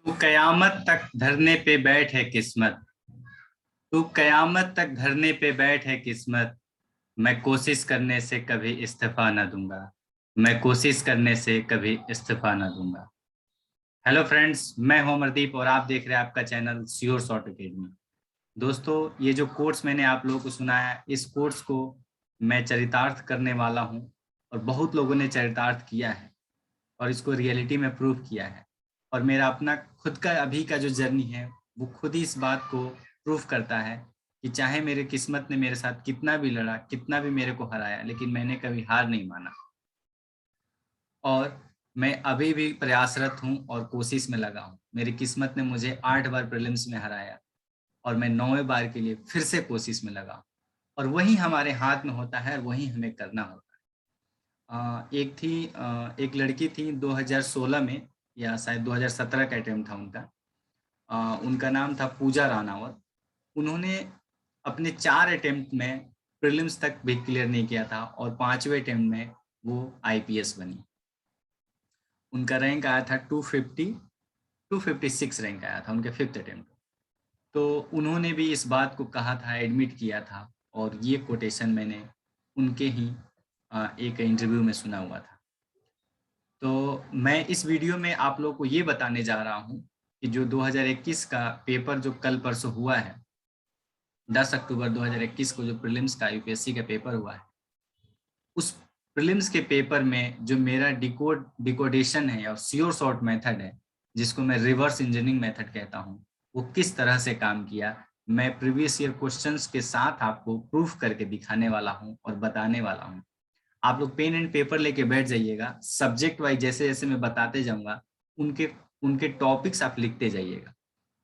तू कयामत तक धरने पे बैठ है किस्मत। तू कयामत तक धरने पे बैठ है किस्मत। मैं कोशिश करने से कभी इस्तीफा ना दूंगा। मैं कोशिश करने से कभी इस्तीफा ना दूंगा। हेलो फ्रेंड्स, मैं हूं अमरदीप और आप देख रहे हैं आपका चैनल श्योर शॉर्ट अकेडमी। दोस्तों, ये जो कोर्स मैंने आप लोगों को सुनाया, इस कोर्स को मैं चरितार्थ करने वाला हूं और बहुत लोगों ने चरितार्थ किया है और इसको रियलिटी में प्रूव किया है। और मेरा अपना खुद का अभी का जो जर्नी है वो खुद ही इस बात को प्रूव करता है कि चाहे मेरे किस्मत ने मेरे साथ कितना भी लड़ा, कितना भी मेरे को हराया, लेकिन मैंने कभी हार नहीं माना। और मैं अभी भी प्रयासरत हूँ और कोशिश में लगा हूँ। मेरी किस्मत ने मुझे 8 बार प्रीलिम्स में हराया और मैं 9वें बार के लिए फिर से कोशिश में लगा हूँ। और वही हमारे हाथ में होता है और वही हमें करना होता है। एक लड़की थी 2016 में, या शायद 2017 का अटेम्प्ट था उनका। उनका नाम था पूजा रानावत। उन्होंने अपने 4 अटेम्प्ट में प्रीलिम्स तक भी क्लियर नहीं किया था और 5वें अटेम्प्ट में वो आईपीएस बनी। उनका रैंक आया था 256 रैंक आया था उनके 5th अटेम्प्ट। तो उन्होंने भी इस बात को कहा था, एडमिट किया था, और ये कोटेशन मैंने उनके ही एक इंटरव्यू में सुना हुआ था। तो मैं इस वीडियो में आप लोगों को ये बताने जा रहा हूँ कि जो 2021 का पेपर जो कल परसों हुआ है, 10 अक्टूबर 2021 को जो प्रीलिम्स का यूपीएससी का पेपर हुआ है, उस प्रीलिम्स के पेपर में जो मेरा डिकोडेशन है और श्योर शॉर्ट मेथड है, जिसको मैं रिवर्स इंजीनियरिंग मेथड कहता हूँ, वो किस तरह से काम किया, मैं प्रीवियस ईयर क्वेश्चंस के साथ आपको प्रूफ करके दिखाने वाला हूँ और बताने वाला हूँ। आप लोग पेन एंड पेपर लेके बैठ जाइएगा। सब्जेक्ट वाइज जैसे जैसे मैं बताते जाऊंगा, उनके उनके टॉपिक्स आप लिखते जाइएगा,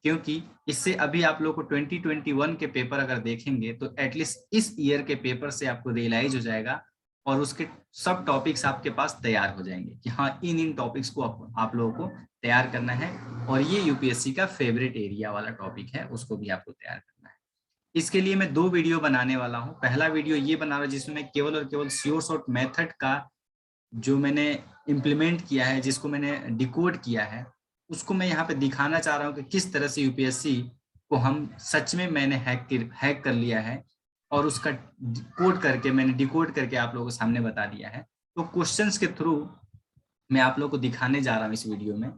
क्योंकि इससे अभी आप लोग को 2021 के पेपर अगर देखेंगे तो एटलीस्ट इस ईयर के पेपर से आपको रियलाइज हो जाएगा और उसके सब टॉपिक्स आपके पास तैयार हो जाएंगे कि हाँ, इन टॉपिक्स को आप लोगों को तैयार करना है और ये यूपीएससी का फेवरेट एरिया वाला टॉपिक है, उसको भी आपको तैयार करना है। इसके लिए मैं 2 वीडियो बनाने वाला हूँ। पहला वीडियो ये बना रहा हूँ जिसमें मैं केवल और केवल श्योर शॉर्ट मेथड का जो मैंने इम्प्लीमेंट किया है, जिसको मैंने डिकोड किया है, उसको मैं यहाँ पे दिखाना चाह रहा हूँ कि किस तरह से यूपीएससी को हम सच में मैंने हैक कर लिया है और उसका कोड करके मैंने डिकोड करके आप लोगों को सामने बता दिया है। तो क्वेश्चंस के थ्रू मैं आप लोगों को दिखाने जा रहा हूँ इस वीडियो में।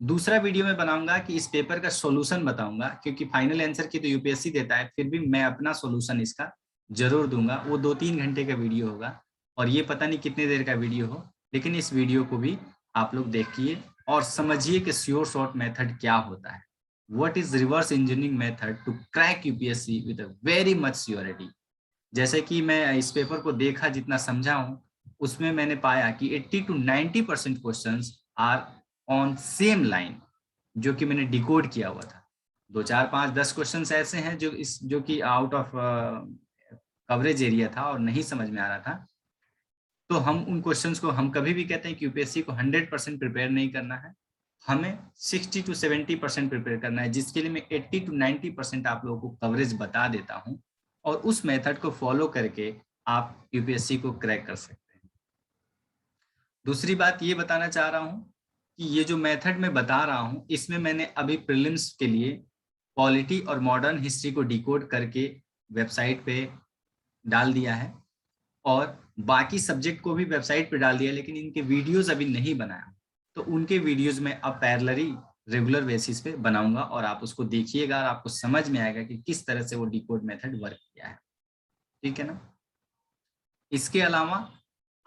दूसरा वीडियो में बनाऊंगा कि इस पेपर का सॉल्यूशन बताऊंगा, क्योंकि फाइनल आंसर की तो यूपीएससी देता है, फिर भी मैं अपना सॉल्यूशन इसका जरूर दूंगा। वो 2-3 घंटे का वीडियो होगा और ये पता नहीं कितने देर का वीडियो हो, लेकिन इस वीडियो को भी आप लोग देखिए और समझिए कि श्योर शॉर्ट मेथड क्या होता है। What is reverse engineering method to crack UPSC with very much surety. जैसे कि मैं इस पेपर को देखा, जितना समझा हूँ, उसमें मैंने पाया कि 80 to 90% questions are on same line, जो कि मैंने डिकोड किया हुआ था। 2 4 5 10 क्वेश्चंस ऐसे हैं जो कि आउट ऑफ कवरेज एरिया था और नहीं समझ में आ रहा था। तो हम उन क्वेश्चंस को, हम कभी भी कहते हैं कि यूपीएससी को 100% प्रिपेयर नहीं करना है, हमें 60 to 70% प्रिपेयर करना है, जिसके लिए मैं 80 to 90% आप लोगों को कवरेज बता देता हूँ और उस मेथड को फॉलो करके आप यूपीएससी को क्रैक कर सकते हैं। दूसरी बात ये बताना चाह रहा हूँ कि ये जो मेथड मैं बता रहा हूँ, इसमें मैंने अभी प्रीलिम्स के लिए पॉलिटी और मॉडर्न हिस्ट्री को डिकोड करके वेबसाइट पे डाल दिया है और बाकी सब्जेक्ट को भी वेबसाइट पे डाल दिया, लेकिन इनके वीडियोस अभी नहीं बनाया। तो उनके वीडियोस में अब पैरेलली रेगुलर बेसिस पे बनाऊंगा और आप उसको देखिएगा और आपको समझ में आएगा कि किस तरह से वो डिकोड मेथड वर्क किया है। ठीक है ना। इसके अलावा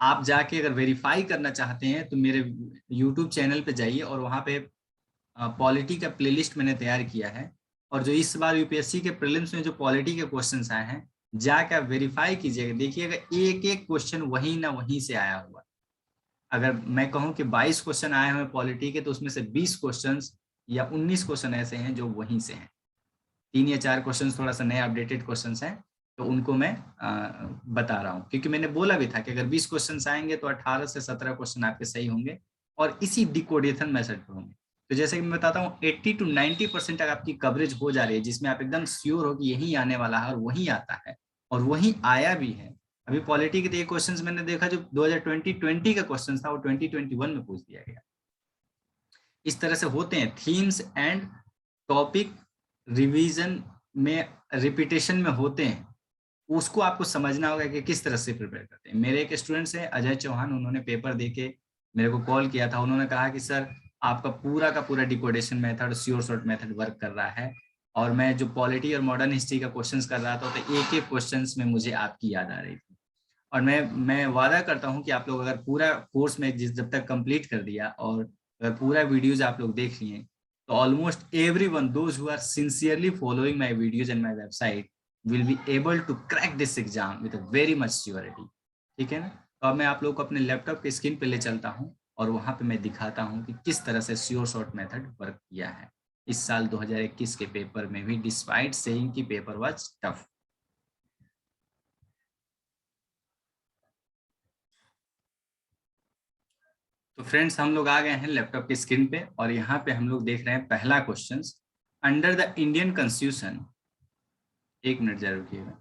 आप जाके अगर वेरीफाई करना चाहते हैं तो मेरे यूट्यूब चैनल पे जाइए और वहाँ पे पॉलिटी का प्लेलिस्ट मैंने तैयार किया है और जो इस बार यूपीएससी के प्रीलिम्स में जो पॉलिटी के क्वेश्चंस आए हैं, जाकर वेरीफाई कीजिएगा, देखिएगा एक एक क्वेश्चन वहीं ना वहीं से आया हुआ। अगर मैं कहूं कि 22 क्वेश्चन आए हुए पॉलिटी के, तो उसमें से 20 क्वेश्चन या 19 क्वेश्चन ऐसे हैं जो वहीं से हैं। 3 या 4 क्वेश्चन थोड़ा सा नए अपडेटेड क्वेश्चन हैं, तो उनको मैं बता रहा हूँ, क्योंकि मैंने बोला भी था कि अगर 20 क्वेश्चन आएंगे तो 18 से 17 क्वेश्चन आपके सही होंगे और इसी डिकोडेशन मेथड पर होंगे। तो जैसे कि मैं बताता हूँ, 80 to 90% अगर आपकी कवरेज हो जा रही है, जिसमें आप एकदम श्योर हो कि यही आने वाला है और वही आता है और वही आया भी है। अभी पॉलिटी के लिए क्वेश्चंस मैंने देखा जो 2020 का क्वेश्चन था, वो 2021 में पूछ दिया गया। इस तरह से होते हैं थीम्स एंड टॉपिक रिवीजन में, रिपीटेशन में होते हैं, उसको आपको समझना होगा कि किस तरह से प्रिपेयर करते हैं। मेरे एक स्टूडेंट्स हैं अजय चौहान, उन्होंने पेपर देके मेरे को कॉल किया था, उन्होंने कहा कि सर आपका पूरा का पूरा decodation method, sure short method work कर रहा है, और मैं जो पॉलिटी और मॉडर्न हिस्ट्री का क्वेश्चंस कर रहा था तो एक एक क्वेश्चंस में मुझे आपकी याद आ रही थी। और मैं वादा करता हूं कि आप लोग अगर पूरा कोर्स में जब तक कंप्लीट कर दिया और अगर पूरा वीडियोज आप लोग देख लिए, तो almost everyone those who are sincerely following my videos and my website will be able to crack this exam with a very much surety. ठीक है ना? तो अब मैं आप लोग को अपने लैपटॉप के स्क्रीन पे ले चलता हूँ और वहां पे मैं दिखाता हूँ कि किस तरह से श्योर शॉर्ट मेथड वर्क किया है इस साल 2021 के पेपर में भी, डिस्पाइट सेइंग कि पेपर वाज टफ। तो फ्रेंड्स हम लोग आ गए हैं लैपटॉप की स्क्रीन पे और यहाँ पे हम लोग देख रहे हैं पहला question, under the Indian constitution. एक मिनट जरा रुकिएगा।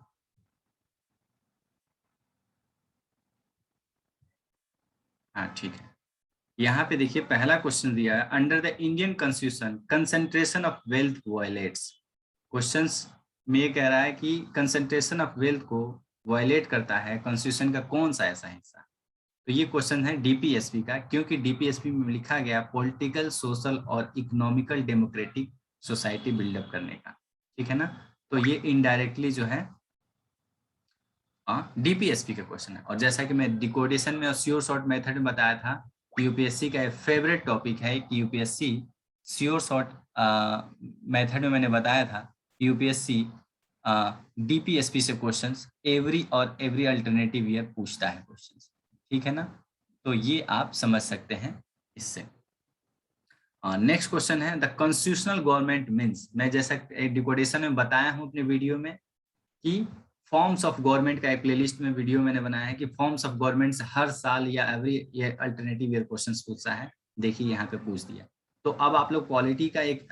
हाँ ठीक है, यहाँ पे देखिए पहला क्वेश्चन दिया है, under the Indian constitution concentration of wealth violets. Questions में ये कह रहा है कि कंसंट्रेशन ऑफ वेल्थ को वायलेट करता है कॉन्स्टिट्यूशन का कौन सा ऐसा हिस्सा। तो ये क्वेश्चन है डीपीएसपी का, क्योंकि डीपीएसपी में लिखा गया पॉलिटिकल, सोशल और इकोनॉमिकल डेमोक्रेटिक सोसाइटी बिल्डअप करने का। ठीक है ना? तो ये इनडायरेक्टली जो है डीपीएसपी का क्वेश्चन है। और जैसा कि मैं डिकोडेशन में और श्योर शॉर्ट मेथड में बताया था, यूपीएससी का फेवरेट टॉपिक है कि यूपीएससी श्योर शॉर्ट मेथड में मैंने बताया था कि यूपीएससी डीपीएसपी से क्वेश्चंस एवरी और एवरी अल्टरनेटिव ईयर पूछता है क्वेश्चंस। ठीक है ना? तो ये आप समझ सकते हैं इससे। नेक्स्ट क्वेश्चन है द कॉन्स्टिट्यूशनल गवर्नमेंट मीन्स। मैं जैसा डिकोडेशन में बताया हूं अपने वीडियो में कि फॉर्म्स ऑफ गवर्नमेंट का एक प्लेलिस्ट में वीडियो मैंने बनाया है कि फॉर्म्स ऑफ गवर्नमेंट हर साल या every year alternative year questions पूछता है। देखिए यहाँ पे पूछ दिया। तो अब आप लोग पॉलिटी का एक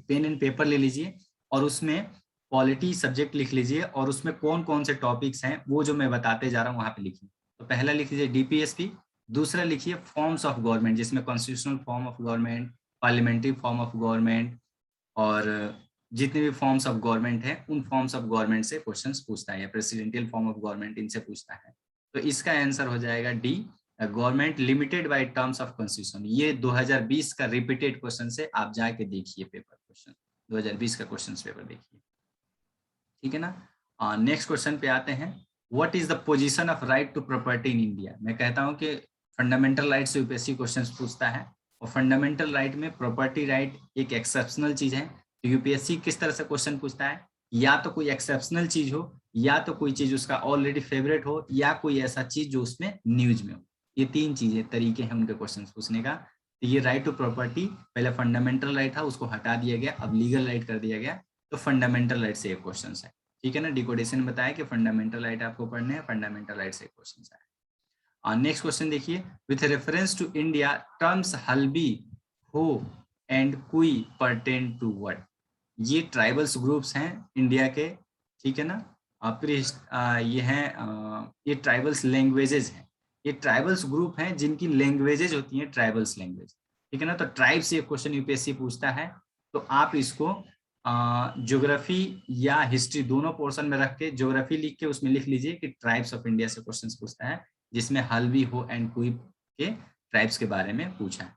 पेन एंड पेपर ले लीजिए और उसमें पॉलिटी सब्जेक्ट लिख लीजिए और उसमें कौन कौन से टॉपिक्स हैं वो जो मैं बताते जा रहा हूँ वहां पे लिखिए। तो पहला लिख लीजिए डीपीएसपी, दूसरा लिखिए फॉर्म्स ऑफ गवर्नमेंट जिसमें constitutional form of government, parliamentary form of government और जितने भी फॉर्म्स ऑफ गवर्नमेंट है उन फॉर्म्स ऑफ गवर्नमेंट से क्वेश्चंस पूछता है, या प्रेसिडेंशियल फॉर्म ऑफ गवर्नमेंट इनसे पूछता है। तो इसका आंसर हो जाएगा D, government limited by terms of constitution. ये 2020 का रिपीटेड क्वेश्चन से आप जाके देखिए पेपर क्वेश्चन, 2020 का क्वेश्चन पेपर देखिए। ठीक है ना? नेक्स्ट क्वेश्चन पे आते हैं, what is the position of right to property in India. मैं कहता हूं कि फंडामेंटल राइट से यूपीएससी क्वेश्चंस पूछता है और फंडामेंटल राइट में प्रॉपर्टी राइट एक एक्सेप्शनल चीज है। तो यूपीएससी किस तरह से क्वेश्चन पूछता है, या तो कोई एक्सेप्शनल चीज हो, या तो कोई चीज उसका ऑलरेडी फेवरेट हो, या कोई ऐसा चीज जो उसमें न्यूज में हो। ये तीन चीजें तरीके हैं उनके क्वेश्चन पूछने का। तो ये राइट टू प्रॉपर्टी पहले फंडामेंटल राइट था, उसको हटा दिया गया, अब लीगल राइट कर दिया गया। तो फंडामेंटल राइट से एक क्वेश्चन है। ठीक है ना? डिकोडेशन बताया कि फंडामेंटल राइट आपको पढ़ने हैं, फंडामेंटल राइट से क्वेश्चन आए। नेक्स्ट क्वेश्चन देखिए, with reference to India terms Halbi, Ho and Kui pertain to what. ये ट्राइबल्स ग्रुप्स हैं इंडिया के। ठीक है ना? फिर ये हैं ये ट्राइबल्स लैंग्वेजेस हैं। ये ट्राइबल्स ग्रुप हैं जिनकी लैंग्वेजेज होती हैं ट्राइबल्स लैंग्वेज। ठीक है ना? तो ट्राइब से एक क्वेश्चन यूपीएससी पूछता है, तो आप इसको ज्योग्राफी या हिस्ट्री दोनों पोर्शन में रख के ज्योग्राफी लिख के उसमें लिख लीजिए कि ट्राइब्स ऑफ इंडिया से क्वेश्चन पूछता है, जिसमें हल्बी, हो एंड कुई के ट्राइब्स के बारे में पूछा है।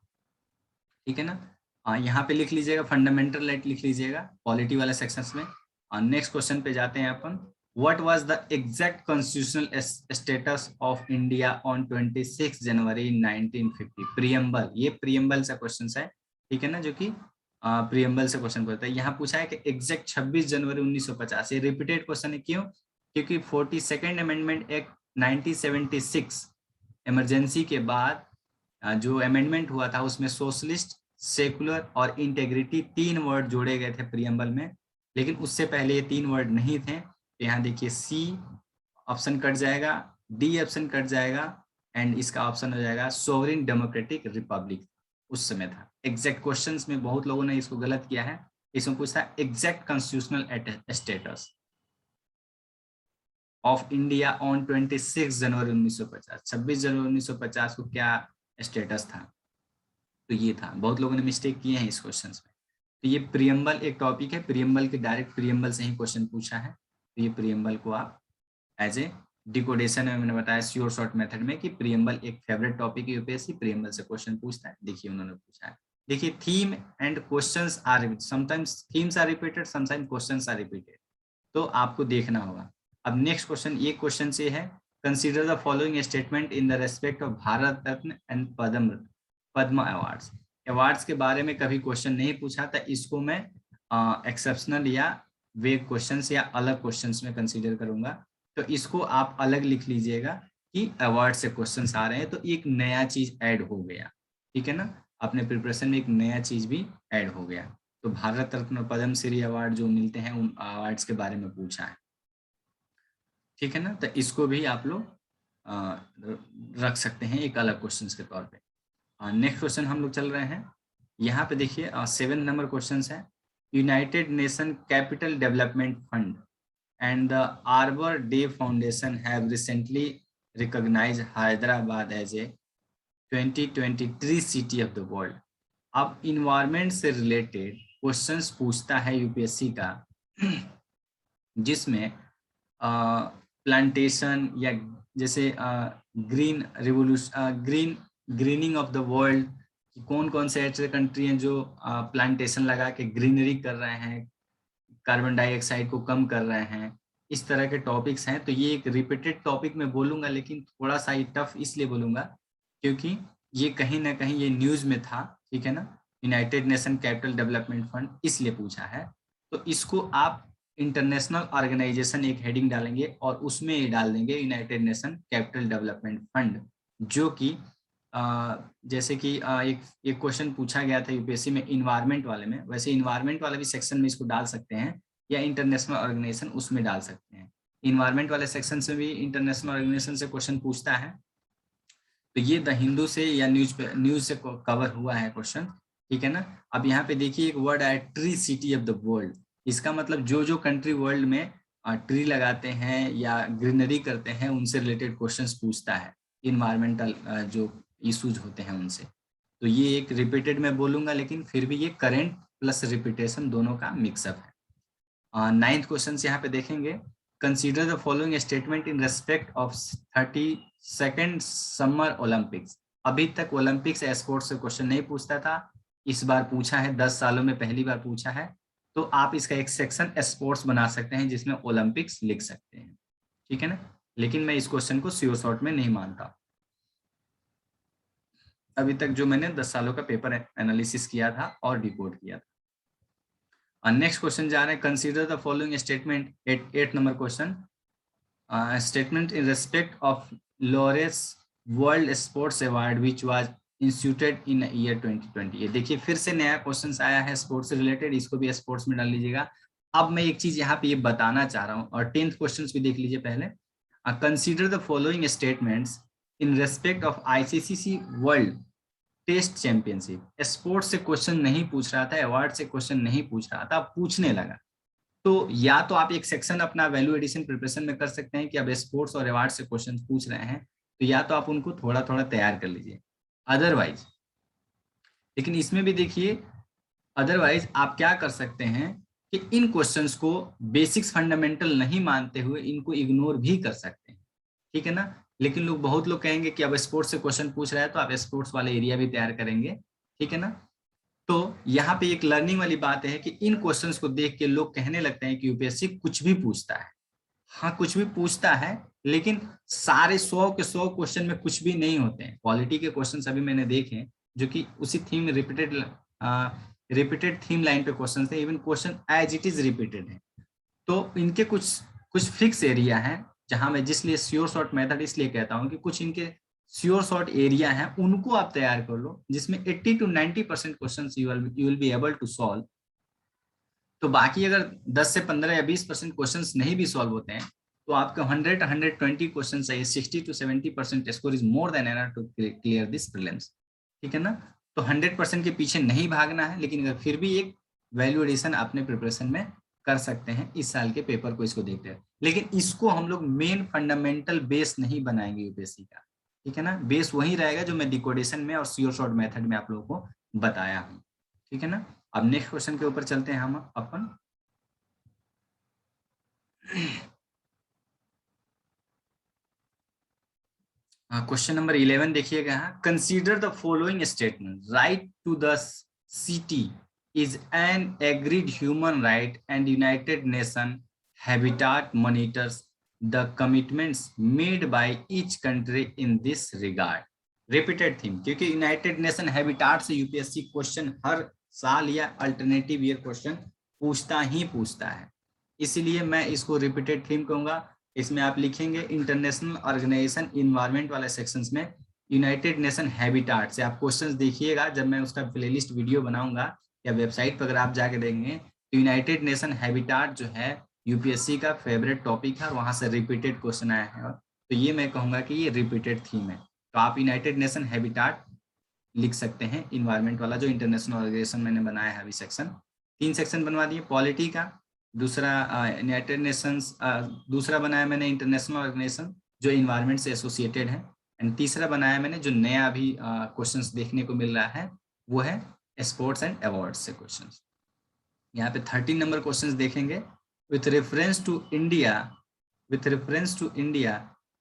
ठीक है ना? यहाँ पे लिख लीजिएगा फंडामेंटल राइट, लिख लीजिएगा पॉलिटी वाले सेक्शंस में। नेक्स्ट क्वेश्चन पे जाते हैं अपन, what was the exact constitutional status of India on 26 January 1950। Preamble, ये प्रियम्बल से क्वेश्चन है। ठीक है ना? जो कि प्रियम्बल से क्वेश्चन पूछता है। यहाँ पूछा है कि एग्जैक्ट 26 जनवरी 1950। ये रिपीटेड क्वेश्चन है, क्यों? क्योंकि 42nd अमेंडमेंट एक्ट 1976 इमरजेंसी के बाद जो अमेंडमेंट हुआ था उसमें सोशलिस्ट, सेकुलर और इंटेग्रिटी तीन वर्ड जोड़े गए थे प्रियम्बल में, लेकिन उससे पहले ये तीन वर्ड नहीं थे। तो यहाँ देखिए सी ऑप्शन कट जाएगा, डी ऑप्शन कट जाएगा एंड इसका ऑप्शन हो जाएगा सोवरेन डेमोक्रेटिक रिपब्लिक। उस समय था। एग्जैक्ट क्वेश्चंस में बहुत लोगों ने इसको गलत किया है। इसमें पूछता है exact constitutional status of India on 26 January 1950। 26 January 1950 को क्या स्टेटस था? तो ये था, बहुत लोगों ने मिस्टेक किए हैं इस क्वेश्चन में। तो ये प्रियम्बल एक टॉपिक है, प्रियम्बल के डायरेक्ट प्रियम्बल से ही क्वेश्चन पूछा है। तो ये प्रियम्बल को आप एज ए डिकोडेशन में मैंने बताया श्योर शॉर्ट मेथड में कि प्रियम्बल एक फेवरेट टॉपिक है यूपीएससी, प्रियम्बल से क्वेश्चन पूछता है। देखिए उन्होंने पूछा है, देखिए theme and questions are sometimes themes are repeated, sometimes questions are repeated, तो आपको देखना होगा। अब नेक्स्ट क्वेश्चन, ये क्वेश्चन से है, consider the following statement in the respect of Bharat Ratna and Padma awards. Awards के बारे में कभी क्वेश्चन नहीं पूछा था, इसको मैं एक्सेप्शनल या वेग क्वेश्चंस या अलग क्वेश्चंस में कंसीडर करूंगा। तो इसको आप अलग लिख लीजिएगा कि अवार्ड से क्वेश्चंस आ रहे हैं, तो एक नया चीज ऐड हो गया, ठीक है ना, अपने प्रिपरेशन में एक नया चीज भी ऐड हो गया। तो भारत रत्न और पद्म श्री अवार्ड जो मिलते हैं उन अवार्ड्स के बारे में पूछा है, ठीक है ना। तो इसको भी आप लोग रख सकते हैं एक अलग क्वेश्चन के तौर पे। नेक्स्ट क्वेश्चन हम लोग चल रहे हैं, यहाँ पे देखिए 7 नंबर क्वेश्चन है। United nation capital development fund and the Arbor Day Foundation have recently recognized Hyderabad as a 2023 city of the world। अब इन्वायरमेंट से रिलेटेड क्वेश्चंस पूछता है यूपीएससी का, जिसमें प्लांटेशन या जैसे green revolution, grinning of the world, कौन कौन से ऐसे कंट्री हैं जो प्लांटेशन लगा के ग्रीनरी कर रहे हैं, कार्बन डाइऑक्साइड को कम कर रहे हैं, इस तरह के टॉपिक्स हैं। तो ये एक रिपीटेड टॉपिक मैं बोलूंगा, लेकिन थोड़ा सा ही टफ इसलिए बोलूंगा क्योंकि ये कहीं ना कहीं ये न्यूज में था, ठीक है ना। United nation capital development fund इसलिए पूछा है, तो इसको आप इंटरनेशनल ऑर्गेनाइजेशन एक हेडिंग डालेंगे और उसमें ये डाल देंगे United nation capital development fund, जो कि जैसे कि एक क्वेश्चन पूछा गया था यूपीएससी में इन्वायरमेंट वाले में, वैसे इन्वायरमेंट वाले भी सेक्शन में इसको डाल सकते हैं या इंटरनेशनल ऑर्गेनाइजेशन उसमें डाल सकते हैं। इन्वायरमेंट वाले सेक्शन से भी इंटरनेशनल ऑर्गेनाइजेशन से क्वेश्चन पूछता है। तो ये द हिंदू से या न्यूज से कवर हुआ है क्वेश्चन, ठीक है ना। अब यहाँ पे देखिए एक वर्ड आया tree city of the world, इसका मतलब जो जो कंट्री वर्ल्ड में ट्री लगाते हैं या ग्रीनरी करते हैं उनसे रिलेटेड क्वेश्चंस पूछता है, इन्वायरमेंटल जो इश्यूज होते हैं उनसे। तो ये एक रिपीटेड में बोलूंगा, लेकिन फिर भी ये करेंट प्लस रिपीटेशन दोनों का मिक्सअप है। 9th क्वेश्चन यहाँ पे देखेंगे, consider the following statement in respect of 32nd summer Olympics. अभी तक ओलंपिक्स या स्पोर्ट्स से क्वेश्चन नहीं पूछता था, इस बार पूछा है, 10 सालों में पहली बार पूछा है। तो आप इसका एक सेक्शन स्पोर्ट्स बना सकते हैं जिसमें ओलंपिक्स लिख सकते हैं, ठीक है ना। लेकिन मैं इस क्वेश्चन को श्योर शॉर्ट में नहीं मानता, अभी तक जो मैंने 10 सालों का पेपर एनालिसिस किया था और डिकोड किया था। नेक्स्ट क्वेश्चन जा रहे हैं, consider the following statement, 8 number question, statement in respect of Lawrence world sports award which was instituted in year 2020। ये देखिए फिर से नया क्वेश्चन आया है स्पोर्ट्स से रिलेटेड, इसको भी स्पोर्ट्स में डाल लीजिएगा। अब मैं एक चीज यहाँ पे ये बताना चाह रहा हूँ, और 10th क्वेश्चन भी देख लीजिए पहले। Consider the following statements in respect of ICC world test championship. Sports से क्वेश्चन नहीं पूछ रहा था, अवार्ड से क्वेश्चन नहीं पूछ रहा था, पूछने लगा। तो या तो आप एक सेक्शन अपना वैल्यू एडिशन प्रिपरेशन में कर सकते हैं कि अब स्पोर्ट्स और अवार्ड से क्वेश्चन पूछ रहे हैं, तो या तो आप उनको थोड़ा थोड़ा तैयार कर लीजिए, अदरवाइज। लेकिन इसमें भी देखिए, अदरवाइज आप क्या कर सकते हैं कि इन क्वेश्चंस को बेसिक्स फंडामेंटल नहीं मानते हुए इनको इग्नोर भी कर सकते हैं, ठीक है ना। लेकिन बहुत लोग कहेंगे कि अब स्पोर्ट्स से क्वेश्चन पूछ रहा है तो आप स्पोर्ट्स वाले एरिया भी तैयार करेंगे, ठीक है ना। तो यहाँ पे एक लर्निंग वाली बात है कि इन क्वेश्चंस को देख के लोग कहने लगते हैं कि यूपीएससी कुछ भी पूछता है। हाँ, कुछ भी पूछता है, लेकिन सारे 100 के 100 क्वेश्चन में कुछ भी नहीं होते हैं। क्वालिटी के क्वेश्चन अभी मैंने देखे जो कि उसी थीम रिपीटेड थीम लाइन पे क्वेश्चन थे, even question as it is repeated है। तो इनके कुछ फिक्स एरिया है जहां मैं जिसलिए श्योर शॉर्ट मेथड इसलिए कहता हूं कि कुछ इनके श्योर शॉर्ट एरिया हैं, उनको आप तैयार कर लो, जिसमें 80 to 90% questions you will be able to solve. तो बाकी अगर 10 से 15 या 20% क्वेश्चंस नहीं भी सॉल्व होते हैं, तो आपका 100-120 क्वेश्चन चाहिए, 60 to 70% score is more than enough to clear this prelims, ठीक है ना। तो 100% के पीछे नहीं भागना है, लेकिन अगर फिर भी एक वैल्यू एडिशन अपने प्रिपरेशन में कर सकते हैं इस साल के पेपर को इसको देखते हैं। लेकिन इसको हम लोग मेन फंडामेंटल बेस नहीं बनाएंगे यूपीएससी का, ठीक है ना। बेस वही रहेगा जो मैं डिकोडेशन में और श्योर शॉर्ट मेथड में आप लोगों को बताया हूँ। ठीक है ना। अब नेक्स्ट क्वेश्चन के ऊपर चलते हैं हम अपन। क्वेश्चन नंबर 11 देखिएगा। Consider the following statement, right to the city is an agreed human right and United Nation habitat monitors the commitments made by each country in this regard. Repeated theme, क्योंकि United Nation habitat से UPSC question हर साल या alternative year question पूछता है, इसीलिए मैं इसको रिपीटेड थीम कहूंगा। इसमें आप लिखेंगे इंटरनेशनल ऑर्गेनाइजेशन इन्वायरमेंट वाले सेक्शंस में यूनाइटेड नेशन हैबिटाट से आप क्वेश्चंस देखिएगा। जब मैं उसका प्लेलिस्ट वीडियो बनाऊंगा या वेबसाइट पर अगर आप जाके देखेंगे तो यूनाइटेड नेशन हैबिटाट जो है यूपीएससी का फेवरेट टॉपिक है और वहां से रिपीटेड क्वेश्चन आया है, तो ये मैं कहूंगा कि ये रिपीटेड थीम है। तो आप यूनाइटेड नेशन हैबिटाट लिख सकते हैं, इन्वायरमेंट वाला जो इंटरनेशनल ऑर्गेनाइजेशन मैंने बनाया है अभी सेक्शन। 3 सेक्शन बनवा दिए, पॉलिटी का, दूसरा यूनाइटेड नेशंस, दूसरा बनाया मैंने इंटरनेशनल ऑर्गेनाइजेशन जो इन्वायरमेंट से एसोसिएटेड है, एंड तीसरा बनाया मैंने जो नया अभी क्वेश्चंस देखने को मिल रहा है वो है स्पोर्ट्स एंड अवार्ड्स से क्वेश्चंस। यहाँ पे 13 नंबर क्वेश्चंस देखेंगे। With reference to India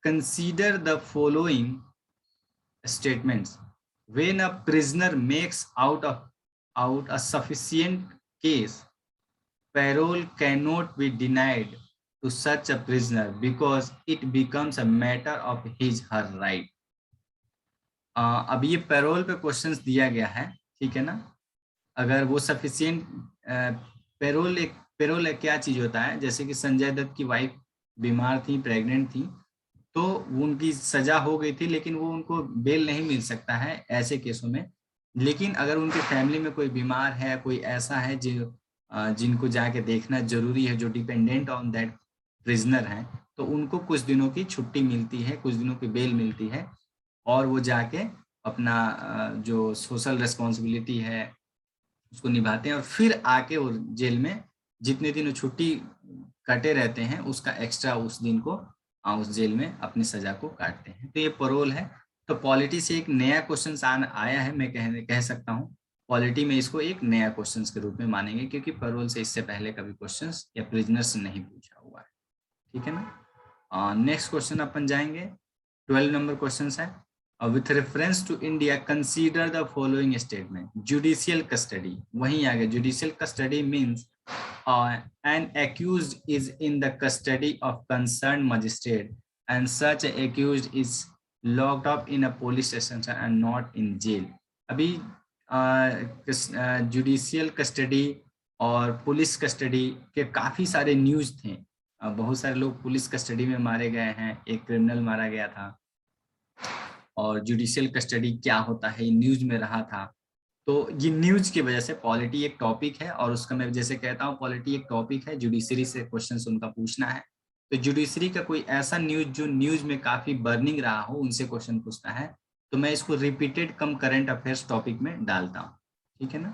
consider the following statements. When a prisoner makes out a sufficient case, parole cannot be denied to such a prisoner because it becomes a matter of his her right. अब ये payroll पे questions दिया गया है, ठीक है ना। अगर वो सफिशिएंट पैरोल एक क्या चीज होता है, जैसे कि संजय दत्त की वाइफ बीमार थी, प्रेग्नेंट थी, तो उनकी सजा हो गई थी लेकिन वो उनको बेल नहीं मिल सकता है ऐसे केसों में। लेकिन अगर उनके फैमिली में कोई बीमार है, कोई ऐसा है जिनको जाके देखना जरूरी है, जो डिपेंडेंट ऑन दैट प्रिजनर है, तो उनको कुछ दिनों की छुट्टी मिलती है, कुछ दिनों की बेल मिलती है, और वो जाके अपना जो सोशल रिस्पॉन्सिबिलिटी है उसको निभाते हैं, और फिर आके वो जेल में जितने दिन छुट्टी कटे रहते हैं उसका एक्स्ट्रा उस दिन को उस जेल में अपनी सजा को काटते हैं। तो ये पैरोल है। तो पॉलिटी से एक नया क्वेश्चन आया है, मैं कह सकता हूँ पॉलिटी में इसको एक नया क्वेश्चन के रूप में मानेंगे, क्योंकि पैरोल से इससे पहले कभी क्वेश्चन या प्रिजनर्स नहीं पूछा हुआ है। ठीक है ना। नेक्स्ट क्वेश्चन अपन जाएंगे, 12 नंबर क्वेश्चन है। With reference to India consider the following statement. Judicial custody, वहीं आ गया, judicial custody means an accused is in the custody of concerned magistrate and such accused is locked up in a police station and not in jail. अभी judicial custody और police custody के काफी सारे news थे। बहुत सारे लोग police custody में मारे गए हैं, एक क्रिमिनल मारा गया था, और जुडिशियल कस्टडी क्या होता है न्यूज में रहा था। तो ये न्यूज की वजह से पॉलिटी एक टॉपिक है, और उसका मैं जैसे कहता हूँ पॉलिटी एक टॉपिक है, जुडिशरी से क्वेश्चंस उनका पूछना है। तो जुडिशरी का कोई ऐसा न्यूज जो न्यूज में काफी बर्निंग रहा हो उनसे क्वेश्चन पूछना है, तो मैं इसको रिपीटेड कम करंट अफेयर्स टॉपिक में डालता हूँ। ठीक है ना।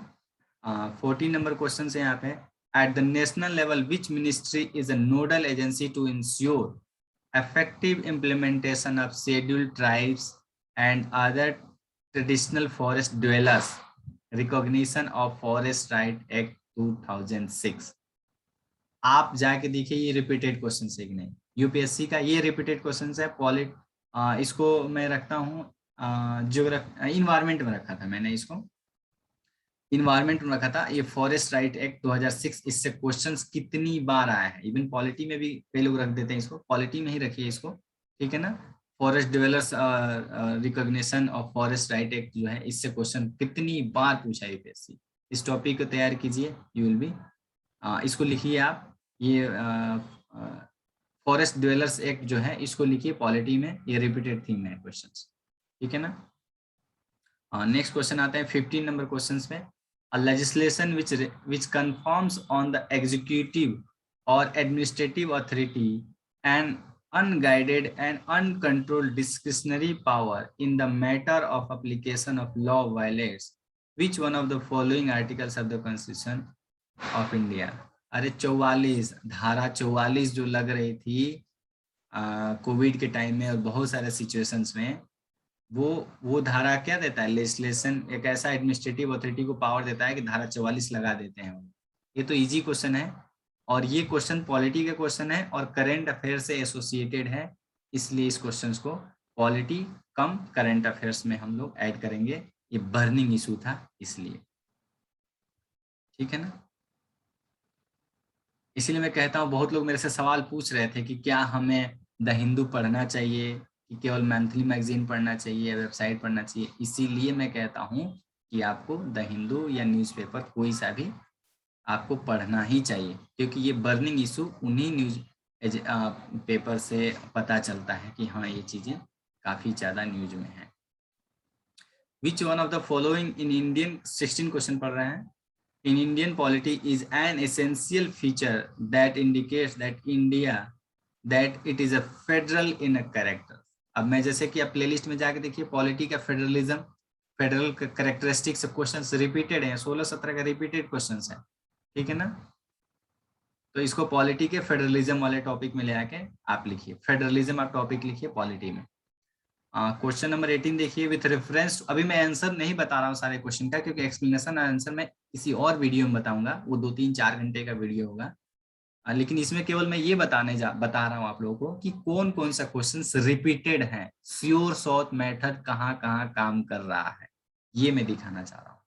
14 नंबर क्वेश्चन है यहाँ पे। At the national level which ministry is a nodal agency to ensure effective implementation of scheduled tribes and other traditional forest dwellers recognition of forest right act 2006। आप जाके देखिए ये रिपीटेड क्वेश्चन है कि नहीं, यूपीएससी का ये रिपीटेड क्वेश्चन है। इसको मैं रखता हूँ इन्वायरमेंट में रखा था मैंने, इसको इन्वायरमेंट में रखा था। ये फॉरेस्ट राइट एक्ट 2006, इससे क्वेश्चंस कितनी बार आया है, इवन पॉलिटी में भी कई लोग रख देते हैं इसको, पॉलिटी में ही रखिए इसको। ठीक है ना। Forest developers recognition of forest right act जो है, इससे क्वेश्चन कितनी बार पूछा यूपीएससी। इस टॉपिक को तैयार कीजिए, यू विल बी, इसको लिखिए आप, ये फॉरेस्ट डिवेलपर्स एक्ट जो है इसको लिखिए पॉलिटी में, ये रिपीटेड थीम है क्वेश्चन। ठीक है ना। नेक्स्ट क्वेश्चन आता है 15 नंबर क्वेश्चन में। A legislation which confers on the executive or administrative authority an unguided and uncontrolled discretionary power in the matter of application of law violates which one of the following articles of the Constitution of India? अरे 44, धारा 44 जो लग रही थी Covid के time में और बहुत सारे सिचुएशंस में, वो धारा क्या देता है, लेजिस्लेशन एक ऐसा एडमिनिस्ट्रेटिव अथॉरिटी को पावर देता है कि धारा 44 लगा देते हैं वो। ये तो इजी क्वेश्चन है, और ये क्वेश्चन पॉलिटी का क्वेश्चन है और करंट अफेयर से एसोसिएटेड है, इसलिए इस क्वेश्चन को पॉलिटी कम करंट अफेयर्स में हम लोग ऐड करेंगे। ये बर्निंग इशू था इसलिए, ठीक है ना। इसीलिए मैं कहता हूँ, बहुत लोग मेरे से सवाल पूछ रहे थे कि क्या हमें द हिंदू पढ़ना चाहिए कि केवल मंथली मैगजीन पढ़ना चाहिए, वेबसाइट पढ़ना चाहिए। इसीलिए मैं कहता हूँ कि आपको द हिंदू या न्यूज़पेपर कोई सा भी आपको पढ़ना ही चाहिए, क्योंकि ये बर्निंग इशू उन्हीं न्यूज पेपर से पता चलता है कि हाँ ये चीजें काफी ज्यादा न्यूज में है। Which one of the following in Indian, 16 question पढ़ रहे हैं। In Indian polity is an essential feature that indicates that India that it is a federal in a character. अब मैं जैसे कि आप प्लेलिस्ट में जाके देखिए, पॉलिटी का federalism, federal characteristics questions repeated हैं, 16-17 का रिपीटेड क्वेश्चंस है, ठीक है ना। तो इसको पॉलिटी के फेडरलिज्म वाले टॉपिक में ले आके आप लिखिए, फेडरलिज्म आप टॉपिक लिखिए पॉलिटी में। क्वेश्चन नंबर 18 देखिए, विथ रेफरेंस, अभी मैं आंसर नहीं बता रहा हूँ सारे क्वेश्चन का, क्योंकि एक्सप्लेनेशन आंसर मैं किसी और वीडियो में बताऊंगा, वो 2-3-4 घंटे का वीडियो होगा। लेकिन इसमें केवल मैं ये बता रहा हूँ आप लोगों को कि कौन कौन सा क्वेश्चन रिपीटेड है, श्योर शॉर्ट मेथड कहाँ कहाँ काम कर रहा है, ये मैं दिखाना चाह रहा हूँ।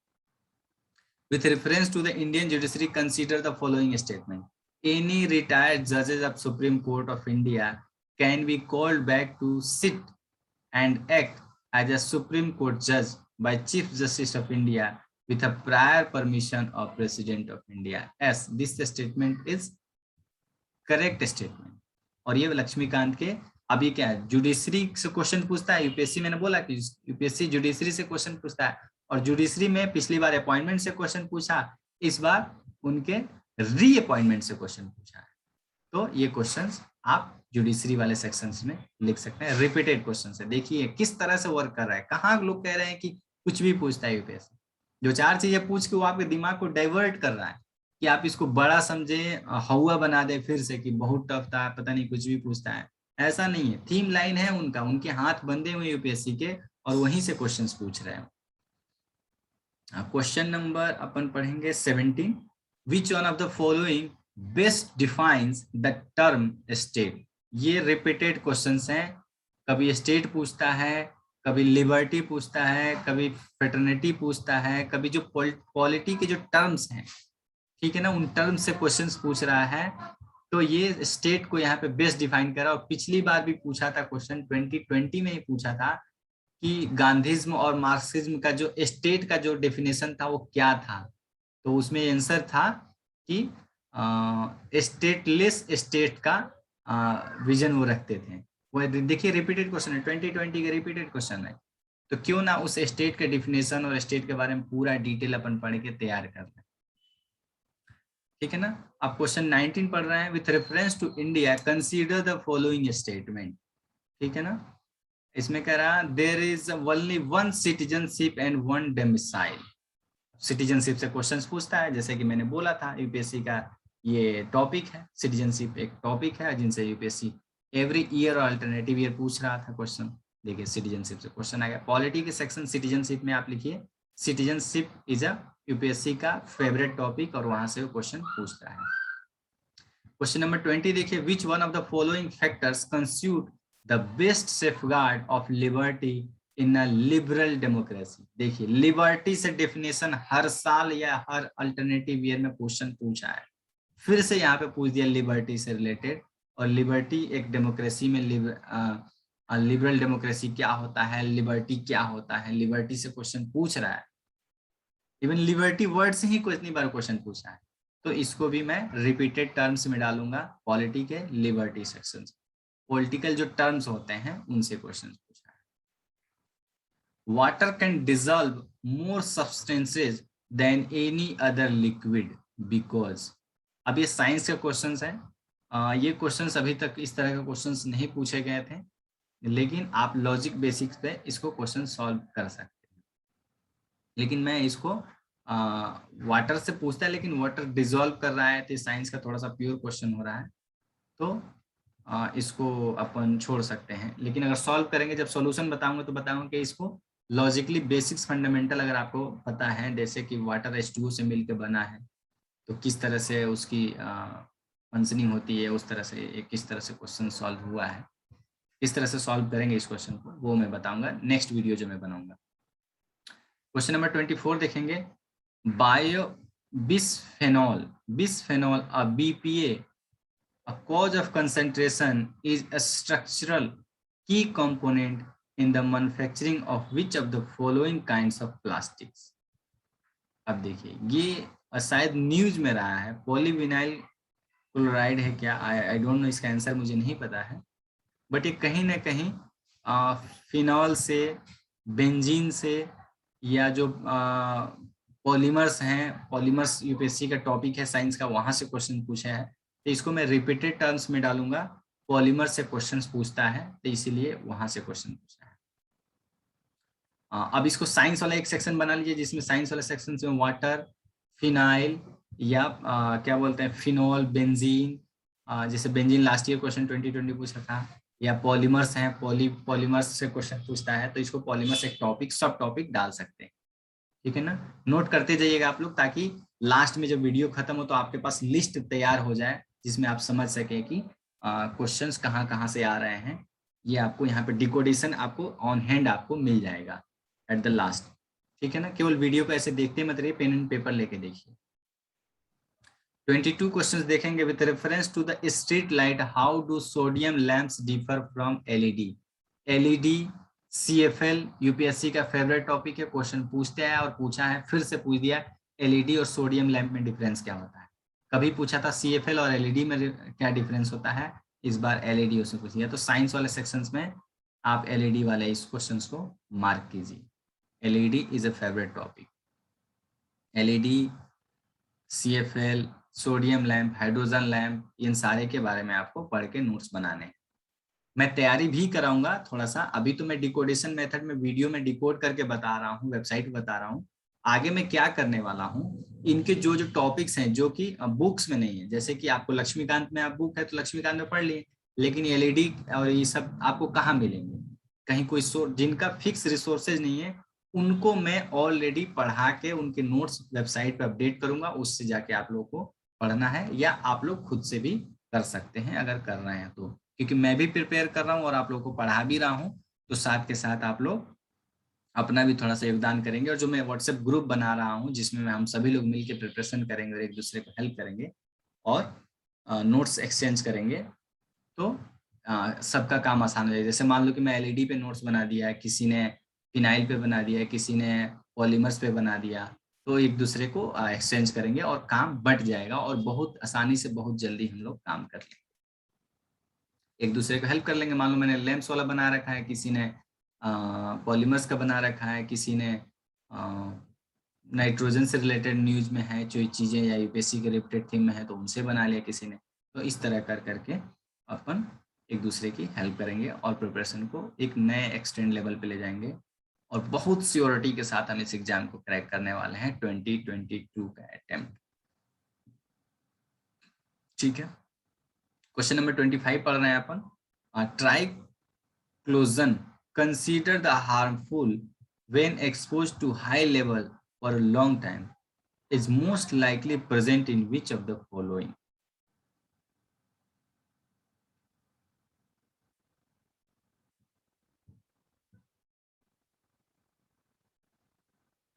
With reference to the Indian judiciary, consider the following statement. Any retired judges of Supreme Court of India can be called back to sit and act as a Supreme Court judge by Chief Justice of India with a prior permission of President of India. As this statement is correct statement. और ये लक्ष्मीकांत के, अभी क्या है, judiciary से question पूछता है UPSC, मैंने बोला कि यूपीएससी जुडिशरी से क्वेश्चन पूछता है, और जुडिशरी में पिछली बार अपॉइंटमेंट से क्वेश्चन पूछा, इस बार उनके रीअपॉइंटमेंट से क्वेश्चन पूछा है। तो ये क्वेश्चंस आप जुडिशरी वाले सेक्शंस में लिख सकते हैं, रिपीटेड क्वेश्चन है। देखिए किस तरह से वर्क कर रहा है, कहाँ लोग कह रहे हैं कि कुछ भी पूछता है यूपीएससी, जो 4 चीजें पूछ के वो आपके दिमाग को डाइवर्ट कर रहा है कि आप इसको बड़ा समझे, हवा बना दे फिर से कि बहुत टफ था, पता नहीं कुछ भी पूछता है। ऐसा नहीं है, थीम लाइन है उनका, उनके हाथ बंधे हुए यूपीएससी के, और वहीं से क्वेश्चंस पूछ रहे हैं। क्वेश्चन नंबर अपन पढ़ेंगे 17। विच one of the following best defines the term state. ये रिपीटेड क्वेश्चंस हैं, कभी स्टेट पूछता है, कभी लिबर्टी पूछता है, कभी फ्रेटर्निटी पूछता है, कभी जो पॉलिटी के जो टर्म्स हैं, ठीक है ना, उन टर्म्स से क्वेश्चंस पूछ रहा है। तो ये स्टेट को यहाँ पे बेस्ट डिफाइन करा, और पिछली बार भी पूछा था क्वेश्चन, 2020 में ही पूछा था कि गांधीज्म और मार्क्सिज्म का जो स्टेट का जो डेफिनेशन था वो क्या था। तो उसमें आंसर था कि स्टेटलेस स्टेट का विजन वो रखते थे। वो देखिए रिपीटेड क्वेश्चन है, 2020 का रिपीटेड क्वेश्चन है। तो क्यों ना उस स्टेट के डिफिनेशन और स्टेट के बारे में पूरा डिटेल अपन पढ़ के तैयार कर लें, ठीक है ना। आप क्वेश्चन 19 पढ़ रहे हैं। With reference to India consider the following statement, ठीक है ना। इसमें कह रहा there is only one citizenship and one domicile. Citizenship से क्वेश्चंस पूछता है, जैसे कि मैंने बोला था यूपीएससी का ये टॉपिक है, सिटीजनशिप एक टॉपिक है जिनसे यूपीएससी एवरी ईयर और अल्टरनेटिव ईयर पूछ रहा था क्वेश्चन। देखिए सिटीजनशिप से क्वेश्चन आ गया। पॉलिटी के सेक्शन सिटीजनशिप में आप लिखिए सिटीजनशिप इज अ यूपीएससी का फेवरेट टॉपिक, और वहां से वो क्वेश्चन पूछता है। क्वेश्चन नंबर 20 देखिए, विच one of the following factors constitute the best safeguard of liberty in a liberal democracy. देखिए लिबर्टी से डेफिनेशन हर साल या हर अल्टरनेटिव ईयर में क्वेश्चन पूछा है, फिर से यहाँ पे पूछ दिया लिबर्टी से रिलेटेड। और लिबर्टी एक डेमोक्रेसी में लिबरल डेमोक्रेसी क्या होता है, लिबर्टी क्या होता है, लिबर्टी से क्वेश्चन पूछ रहा है। इवन लिबर्टी वर्ड से ही कितनी बार क्वेश्चन पूछा है। तो इसको भी मैं रिपीटेड टर्म्स में डालूंगा, पॉलिटी के लिबर्टी सेक्शन। पॉलिटिकल जो टर्म्स होते हैं उनसे क्वेश्चन पूछा है। Water can dissolve more substances than any other liquid because. अब ये साइंस के क्वेश्चंस हैं। ये क्वेश्चंस अभी तक इस तरह के क्वेश्चंस नहीं पूछे गए थे, लेकिन आप लॉजिक बेसिक्स पे इसको क्वेश्चन सॉल्व कर सकते हैं। लेकिन मैं इसको वाटर से पूछता है, लेकिन वाटर डिजॉल्व कर रहा है, तो साइंस का थोड़ा सा प्योर क्वेश्चन हो रहा है। तो इसको अपन छोड़ सकते हैं, लेकिन अगर सॉल्व करेंगे, जब सॉल्यूशन बताऊंगा तो बताऊंगा कि इसको लॉजिकली बेसिक्स फंडामेंटल अगर आपको पता है, जैसे कि वाटर H2O से मिलकर बना है तो किस तरह से उसकी फंक्शनिंग होती है, उस तरह से किस तरह से क्वेश्चन सॉल्व हुआ है, किस तरह से सॉल्व करेंगे इस क्वेश्चन को, वो मैं बताऊंगा नेक्स्ट वीडियो जो मैं बनाऊंगा। क्वेश्चन नंबर 24 देखेंगे। Bio bisphenol, bisphenol a BPA, a cause of concentration, is a structural key component in the manufacturing of which of the following kinds of plastics? अब देखिए ये शायद न्यूज में रहा है, पॉलीविनाइल क्लोराइड है क्या, आई डोंट नो, इसका आंसर मुझे नहीं पता है, बट ये कहीं ना कहीं फिनॉल से, बेंजीन से, या जो पॉलीमर्स हैं, पॉलीमर्स यूपीएससी का टॉपिक है साइंस का, वहां से क्वेश्चन पूछा है, तो इसको मैं रिपीटेड टर्म्स में डालूंगा, पॉलीमर से क्वेश्चंस पूछता है तो इसीलिए वहां से क्वेश्चन पूछा है। अब इसको साइंस वाला एक सेक्शन बना लीजिए, जिसमें साइंस वाला सेक्शन में वाटर, फिनाइल, या क्या बोलते हैं, फिनॉल, बेंजीन, जैसे बेंजीन लास्ट ईयर क्वेश्चन 2020 पूछा था, या पॉलीमर्स हैं, पॉलीमर्स से क्वेश्चन पूछता है, तो इसको पॉलीमर्स एक टॉपिक, सब टॉपिक डाल सकते हैं। ठीक है ना, नोट करते जाइएगा आप लोग, ताकि लास्ट में जब वीडियो खत्म हो तो आपके पास लिस्ट तैयार हो जाए, जिसमें आप समझ सके कि क्वेश्चंस कहाँ से आ रहे हैं। ये आपको यहाँ पे डिकोडेशन आपको ऑन हैंड आपको मिल जाएगा एट द लास्ट। ठीक है ना, केवल वीडियो को ऐसे देखते मत रहिए, पेन एंड पेपर लेके देखिए। 22 क्वेश्चंस देखेंगे। With reference to the street light, how do sodium lamps differ from LED? LED CFL UPSC का फेवरेट टॉपिक है, क्वेश्चन पूछते हैं और पूछा है, फिर से पूछ दिया, एलईडी और सोडियम लैंप में डिफरेंस क्या होता है। कभी पूछा था CFL और एलईडी में क्या डिफरेंस होता है, इस बार एलईडी उससे पूछ दिया। तो साइंस वाले सेक्शंस में आप एलईडी वाले इस क्वेश्चंस को मार्क कीजिए। LED is a favourite topic. LED, CFL, sodium lamp, hydrogen lamp, इन सारे के बारे में आपको पढ़ के नोट्स बनाने हैं। मैं तैयारी भी कराऊंगा थोड़ा सा, अभी तो मैं डिकोडेशन मेथड में वीडियो में डिकोड करके बता रहा हूँ, वेबसाइट बता रहा हूँ। आगे मैं क्या करने वाला हूँ, इनके जो जो टॉपिक्स हैं जो कि बुक्स में नहीं है, जैसे कि आपको लक्ष्मीकांत में आप बुक है तो लक्ष्मीकांत में पढ़ लिए, लेकिन एलईडी और ये सब आपको कहाँ मिलेंगे, कहीं कोई जिनका फिक्स रिसोर्सेज नहीं है, उनको मैं ऑलरेडी पढ़ा के उनके नोट्स वेबसाइट पर अपडेट करूंगा, उससे जाके आप लोगों को पढ़ना है, या आप लोग खुद से भी कर सकते हैं अगर कर रहे हैं तो, क्योंकि मैं भी प्रिपेयर कर रहा हूँ और आप लोगों को पढ़ा भी रहा हूँ, तो साथ के साथ आप लोग अपना भी थोड़ा सा योगदान करेंगे। और जो मैं व्हाट्सएप ग्रुप बना रहा हूँ, जिसमें हम सभी लोग मिलकर प्रिपरेशन करेंगे और एक दूसरे को हेल्प करेंगे और नोट्स एक्सचेंज करेंगे, तो सबका काम आसान हो जाएगा। जैसे मान लो कि मैं एलईडी पे नोट्स बना दिया है, किसी ने फिनाइल पे बना दिया है, किसी ने पॉलीमर्स पे बना दिया, तो एक दूसरे को एक्सचेंज करेंगे और काम बट जाएगा और बहुत आसानी से बहुत जल्दी हम लोग काम कर लेंगे, एक दूसरे को हेल्प कर लेंगे। मान लो मैंने लैंप्स वाला बना रखा है, किसी ने पॉलीमर्स का बना रखा है, किसी ने नाइट्रोजन से रिलेटेड न्यूज में है जो चीज़ें, या यूपीएससी के रिलेटेड थीम में है तो उनसे बना लिया किसी ने। तो इस तरह कर करके अपन एक दूसरे की हेल्प करेंगे और प्रिपरेशन को एक नए एक्सटेंड लेवल पे ले जाएंगे, और बहुत श्योरिटी के साथ हम इस एग्जाम को क्रैक करने वाले हैं 2022 का अटेम्प्ट। ठीक है, क्वेश्चन नंबर 25 पढ़ रहे हैं अपन। Triclosan considered the harmful when exposed to high level for a long time is most likely present in which of the following?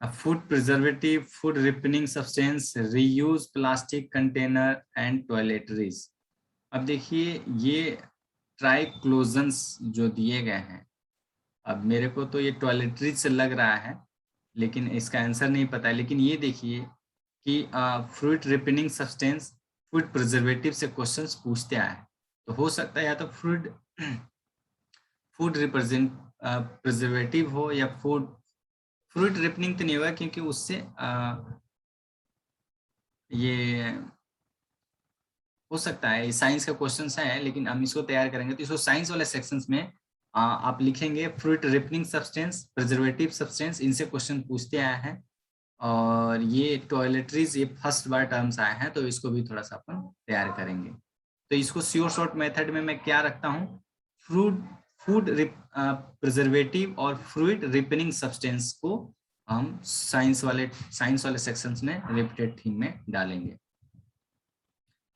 A food preservative, food ripening substance, reuse plastic container and toiletries. अब देखिए ये ट्राइक्लोजन्स जो दिए गए हैं, अब मेरे को तो ये टॉयलेटरीज से लग रहा है, लेकिन इसका आंसर नहीं पता है। लेकिन ये देखिए कि फ्रूट रिपेनिंग सब्सटेंस, फूड प्रिजर्वेटिव से क्वेश्चंस पूछते आए, तो हो सकता है या तो फूड रिप्रेजेंट प्रिजर्वेटिव हो, या फ्रूट रिपेनिंग तो नहीं होगा, क्योंकि उससे ये हो सकता है साइंस का क्वेश्चन है, लेकिन हम इसको तैयार करेंगे तो इसको साइंस वाले सेक्शंस में आप लिखेंगे फ्रूट रिपेनिंग सब्सटेंस, प्रिजर्वेटिव सब्सटेंस, इनसे क्वेश्चन पूछते आए हैं। और ये टॉयलेटरीज, ये फर्स्ट बार टर्म्स आए हैं, तो इसको भी थोड़ा सा अपन तैयार करेंगे। तो इसको श्योर शॉर्ट मेथड में मैं क्या रखता हूँ, फूड फूड प्रिजर्वेटिव और फ्लूइड रिपेनिंग सब्सटेंस को हम साइंस वाले सेक्शंस में रिपीटेड थीम में डालेंगे।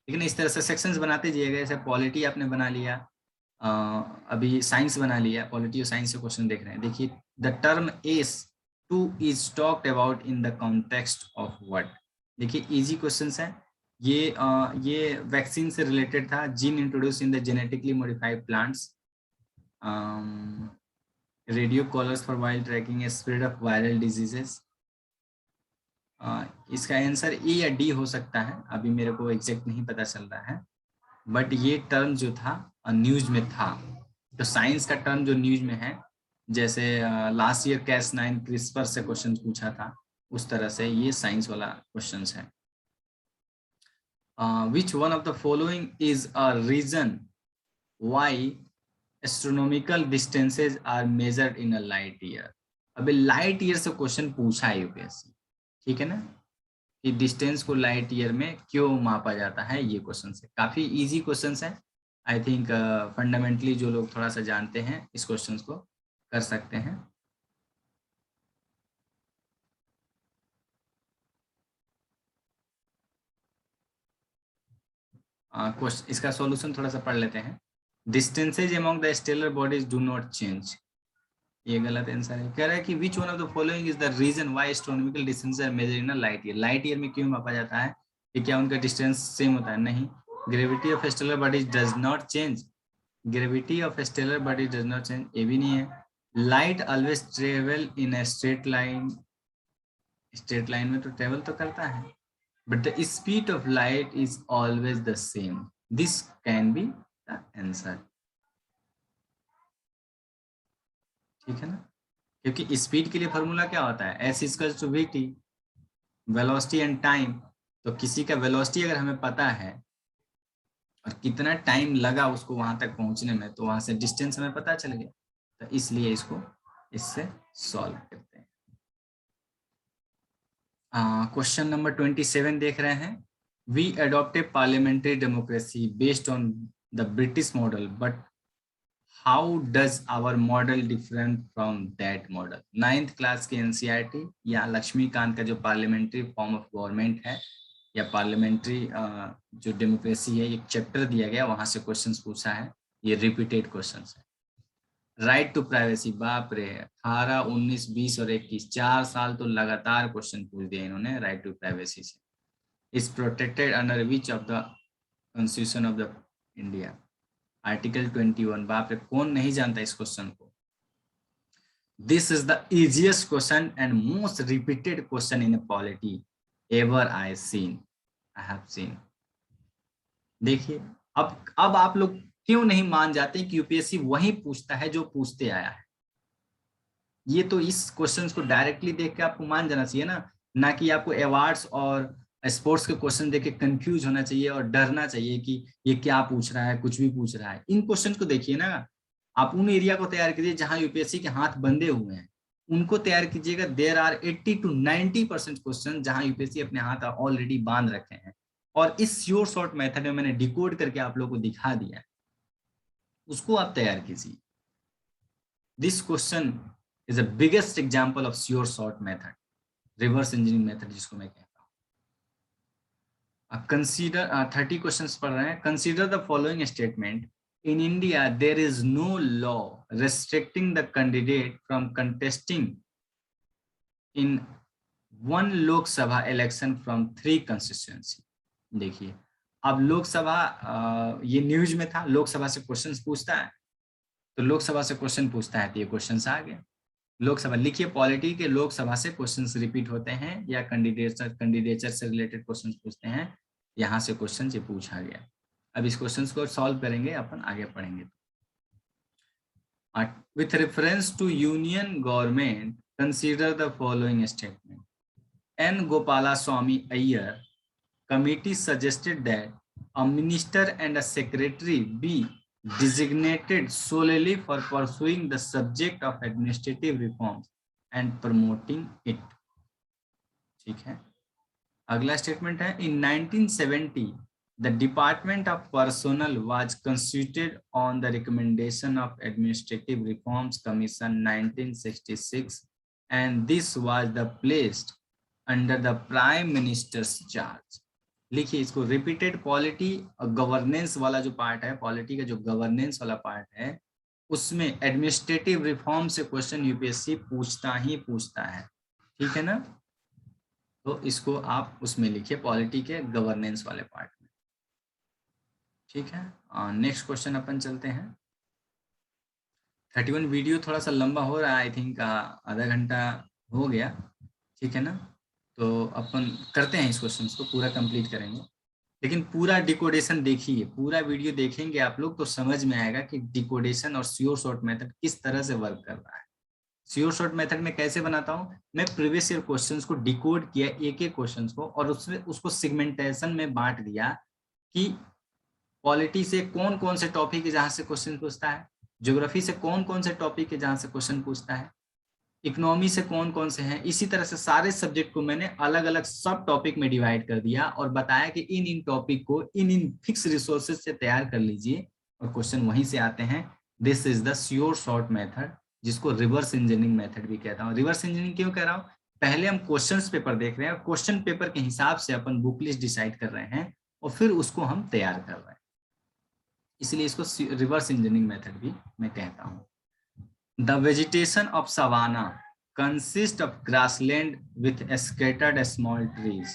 लेकिन इस तरह से सेक्शंस बनाते जाइएगा। जैसे पॉलिटी आपने बना लिया, अभी साइंस बना लिया, पॉलिटी और साइंस से क्वेश्चन देख रहे हैं। देखिए, the term ACE2 is talked about in the context of what. देखिए इजी क्वेश्चंस है। ये वैक्सीन से रिलेटेड था। Gene introduce in the genetically modified plants, radio collars for wild tracking spread of viral diseases. इसका answer A या D हो सकता है, अभी मेरे को एग्जैक्ट नहीं पता चल रहा है, बट ये टर्म जो था न्यूज में था। तो साइंस का टर्म जो न्यूज में है, जैसे लास्ट ईयर Cas9 क्रिस्पर से क्वेश्चन पूछा था, उस तरह से ये साइंस वाला क्वेश्चन है। Which one of the following is a reason why astronomical distances are measured in a light year. अबे लाइट ईयर से क्वेश्चन पूछा है यूपीएससी, ठीक है ना, कि डिस्टेंस को लाइट ईयर में क्यों मापा जाता है। ये क्वेश्चन है, काफी इजी क्वेश्चन है। आई थिंक फंडामेंटली जो लोग थोड़ा सा जानते हैं इस क्वेश्चन को कर सकते हैं। इसका सॉल्यूशन थोड़ा सा पढ़ लेते हैं। Distances among the stellar bodies do not change, ये गलत आंसर है। कह रहा है कि which one of the following is the reason why astronomical distance are measured in a light year. Light year में क्यों मापा जाता है, कि क्या उनका डिस्टेंस सेम होता है? नहीं। Gravity of stellar bodies does not change, gravity of stellar bodies does not change, ये भी नहीं है। Light always travel in a straight line, straight line में तो ट्रेवल तो करता है, but the speed of light is always the same, this can be the answer, ठीक है ना। क्योंकि स्पीड के लिए फॉर्मूला क्या होता है, S equals to V T, velocity and time. तो किसी का वेलोसिटी अगर हमें पता है और कितना टाइम लगा उसको वहां तक पहुंचने में, तो वहां से डिस्टेंस हमें पता चल गया। तो इसलिए इसको इससे सॉल्व करते हैं। क्वेश्चन नंबर 27 देख रहे हैं। We adopted parliamentary democracy based on the British model, but how does our model different from that model. 9th class के एनसीईआरटी या लक्ष्मीकांत का जो पार्लियामेंट्री फॉर्म ऑफ गवर्नमेंट है या पार्लियामेंट्री जो डेमोक्रेसी है, एक चैप्टर दिया गया, वहां से क्वेश्चंस पूछा है। ये रिपीटेड क्वेश्चंस है। राइट टू प्राइवेसी, बाप रे, 18, 19, 20 और 21, 4 साल तो लगातार क्वेश्चन पूछ दिए इन्होंने राइट टू प्राइवेसी से। Is protected under which of the constitution of the India. Article 21, बाप रे, कौन नहीं जानता इस क्वेश्चन को। This is the easiest question and most repeated question in polity ever I have seen. देखिए, अब आप लोग क्यों नहीं मान जाते कि यूपीएससी वही पूछता है जो पूछते आया है। ये तो इस क्वेश्चंस को डायरेक्टली देख के आपको मान जाना चाहिए ना कि आपको अवार्ड्स और स्पोर्ट्स के क्वेश्चन देख के कंफ्यूज होना चाहिए और डरना चाहिए कि ये क्या पूछ रहा है, कुछ भी पूछ रहा है। इन क्वेश्चन को देखिए ना, आप उन एरिया को तैयार कीजिए जहां यूपीएससी के हाथ बंधे हुए हैं, उनको तैयार कीजिएगा। देयर आर 80 to 90% क्वेश्चन जहां यूपीएससी अपने हाथ ऑलरेडी बांध रखे हैं, और इस श्योर शॉर्ट मेथड में मैंने डिकोड करके आप लोगों को दिखा दिया है, उसको आप तैयार कीजिए। This question is the biggest example of sure sort method, reverse engineering method जिसको मैं कहता हूँ। अब कंसीडर 30 क्वेश्चंस पढ़ रहे हैं। Consider the following statement, in India there is no law restricting the candidate from contesting in one Lok Sabha election from 3 constituency। देखिए, अब लोकसभा, ये न्यूज में था, लोकसभा से क्वेश्चंस पूछता है, तो लोकसभा से क्वेश्चन पूछता है तो ये क्वेश्चंस आ गए। लोकसभा लिखिए, पॉलिटी के लोकसभा से क्वेश्चंस रिपीट होते हैं या कैंडिडेचर से रिलेटेड क्वेश्चंस पूछते हैं, यहाँ से क्वेश्चन ये पूछा गया। अब इस क्वेश्चंस को सॉल्व करेंगे, अपन आगे पढ़ेंगे। With reference to union government consider the following statement. N. Gopalaswamy Iyer committee suggested that a minister and a secretary be designated solely for pursuing the subject of administrative reforms and promoting it। ठीक है, अगला statement है, in 1970 The Department of Personnel was constituted on the recommendation of Administrative Reforms Commission 1966 and this was the placed under the Prime Minister's charge. लिखिए इसको, repeated polity और governance वाला जो part है, पॉलिटी का जो गवर्नेंस वाला पार्ट है, उसमें एडमिनिस्ट्रेटिव रिफॉर्म से क्वेश्चन यूपीएससी पूछता ही पूछता है, ठीक है ना। तो इसको आप उसमें लिखिए, पॉलिटी के गवर्नेंस वाले पार्ट में, ठीक है। नेक्स्ट क्वेश्चन अपन चलते हैं। 31 वीडियो थोड़ा सा लंबा हो रहा है, आई थिंक आधा घंटा हो गया, ठीक है ना। तो अपन करते हैं इस क्वेश्चन को पूरा कंप्लीट करेंगे, लेकिन पूरा डिकोडेशन देखिए, पूरा वीडियो देखेंगे आप लोग तो समझ में आएगा कि डिकोडेशन और श्योर शॉर्ट मेथड किस तरह से वर्क कर रहा है। श्योर शॉर्ट मेथड में कैसे बनाता हूं मैं, प्रीवियस ईयर क्वेश्चंस को डिकोड किया एक एक क्वेश्चंस को और उसमें उसको सेगमेंटेशन में बांट दिया कि पॉलिटी से कौन कौन से टॉपिक है जहां से क्वेश्चन पूछता है, ज्योग्राफी से कौन कौन से टॉपिक है जहां से क्वेश्चन पूछता है, इकोनॉमी से कौन कौन से हैं। इसी तरह से सारे सब्जेक्ट को मैंने अलग अलग सब टॉपिक में डिवाइड कर दिया और बताया कि इन इन टॉपिक को इन इन फिक्स रिसोर्सेज से तैयार कर लीजिए और क्वेश्चन वहीं से आते हैं। This is the sure short method, जिसको रिवर्स इंजीनियरिंग मेथड भी कहता हूँ। रिवर्स इंजीनियरिंग क्यों कह रहा हूँ, पहले हम क्वेश्चन पेपर देख रहे हैं, क्वेश्चन पेपर के हिसाब से अपन बुक लिस्ट डिसाइड कर रहे हैं और फिर उसको हम तैयार कर रहे हैं, इसलिए इसको रिवर्स इंजीनियरिंग मेथड भी मैं कहता हूँ। The vegetation of savanna consists of grassland with scattered small trees.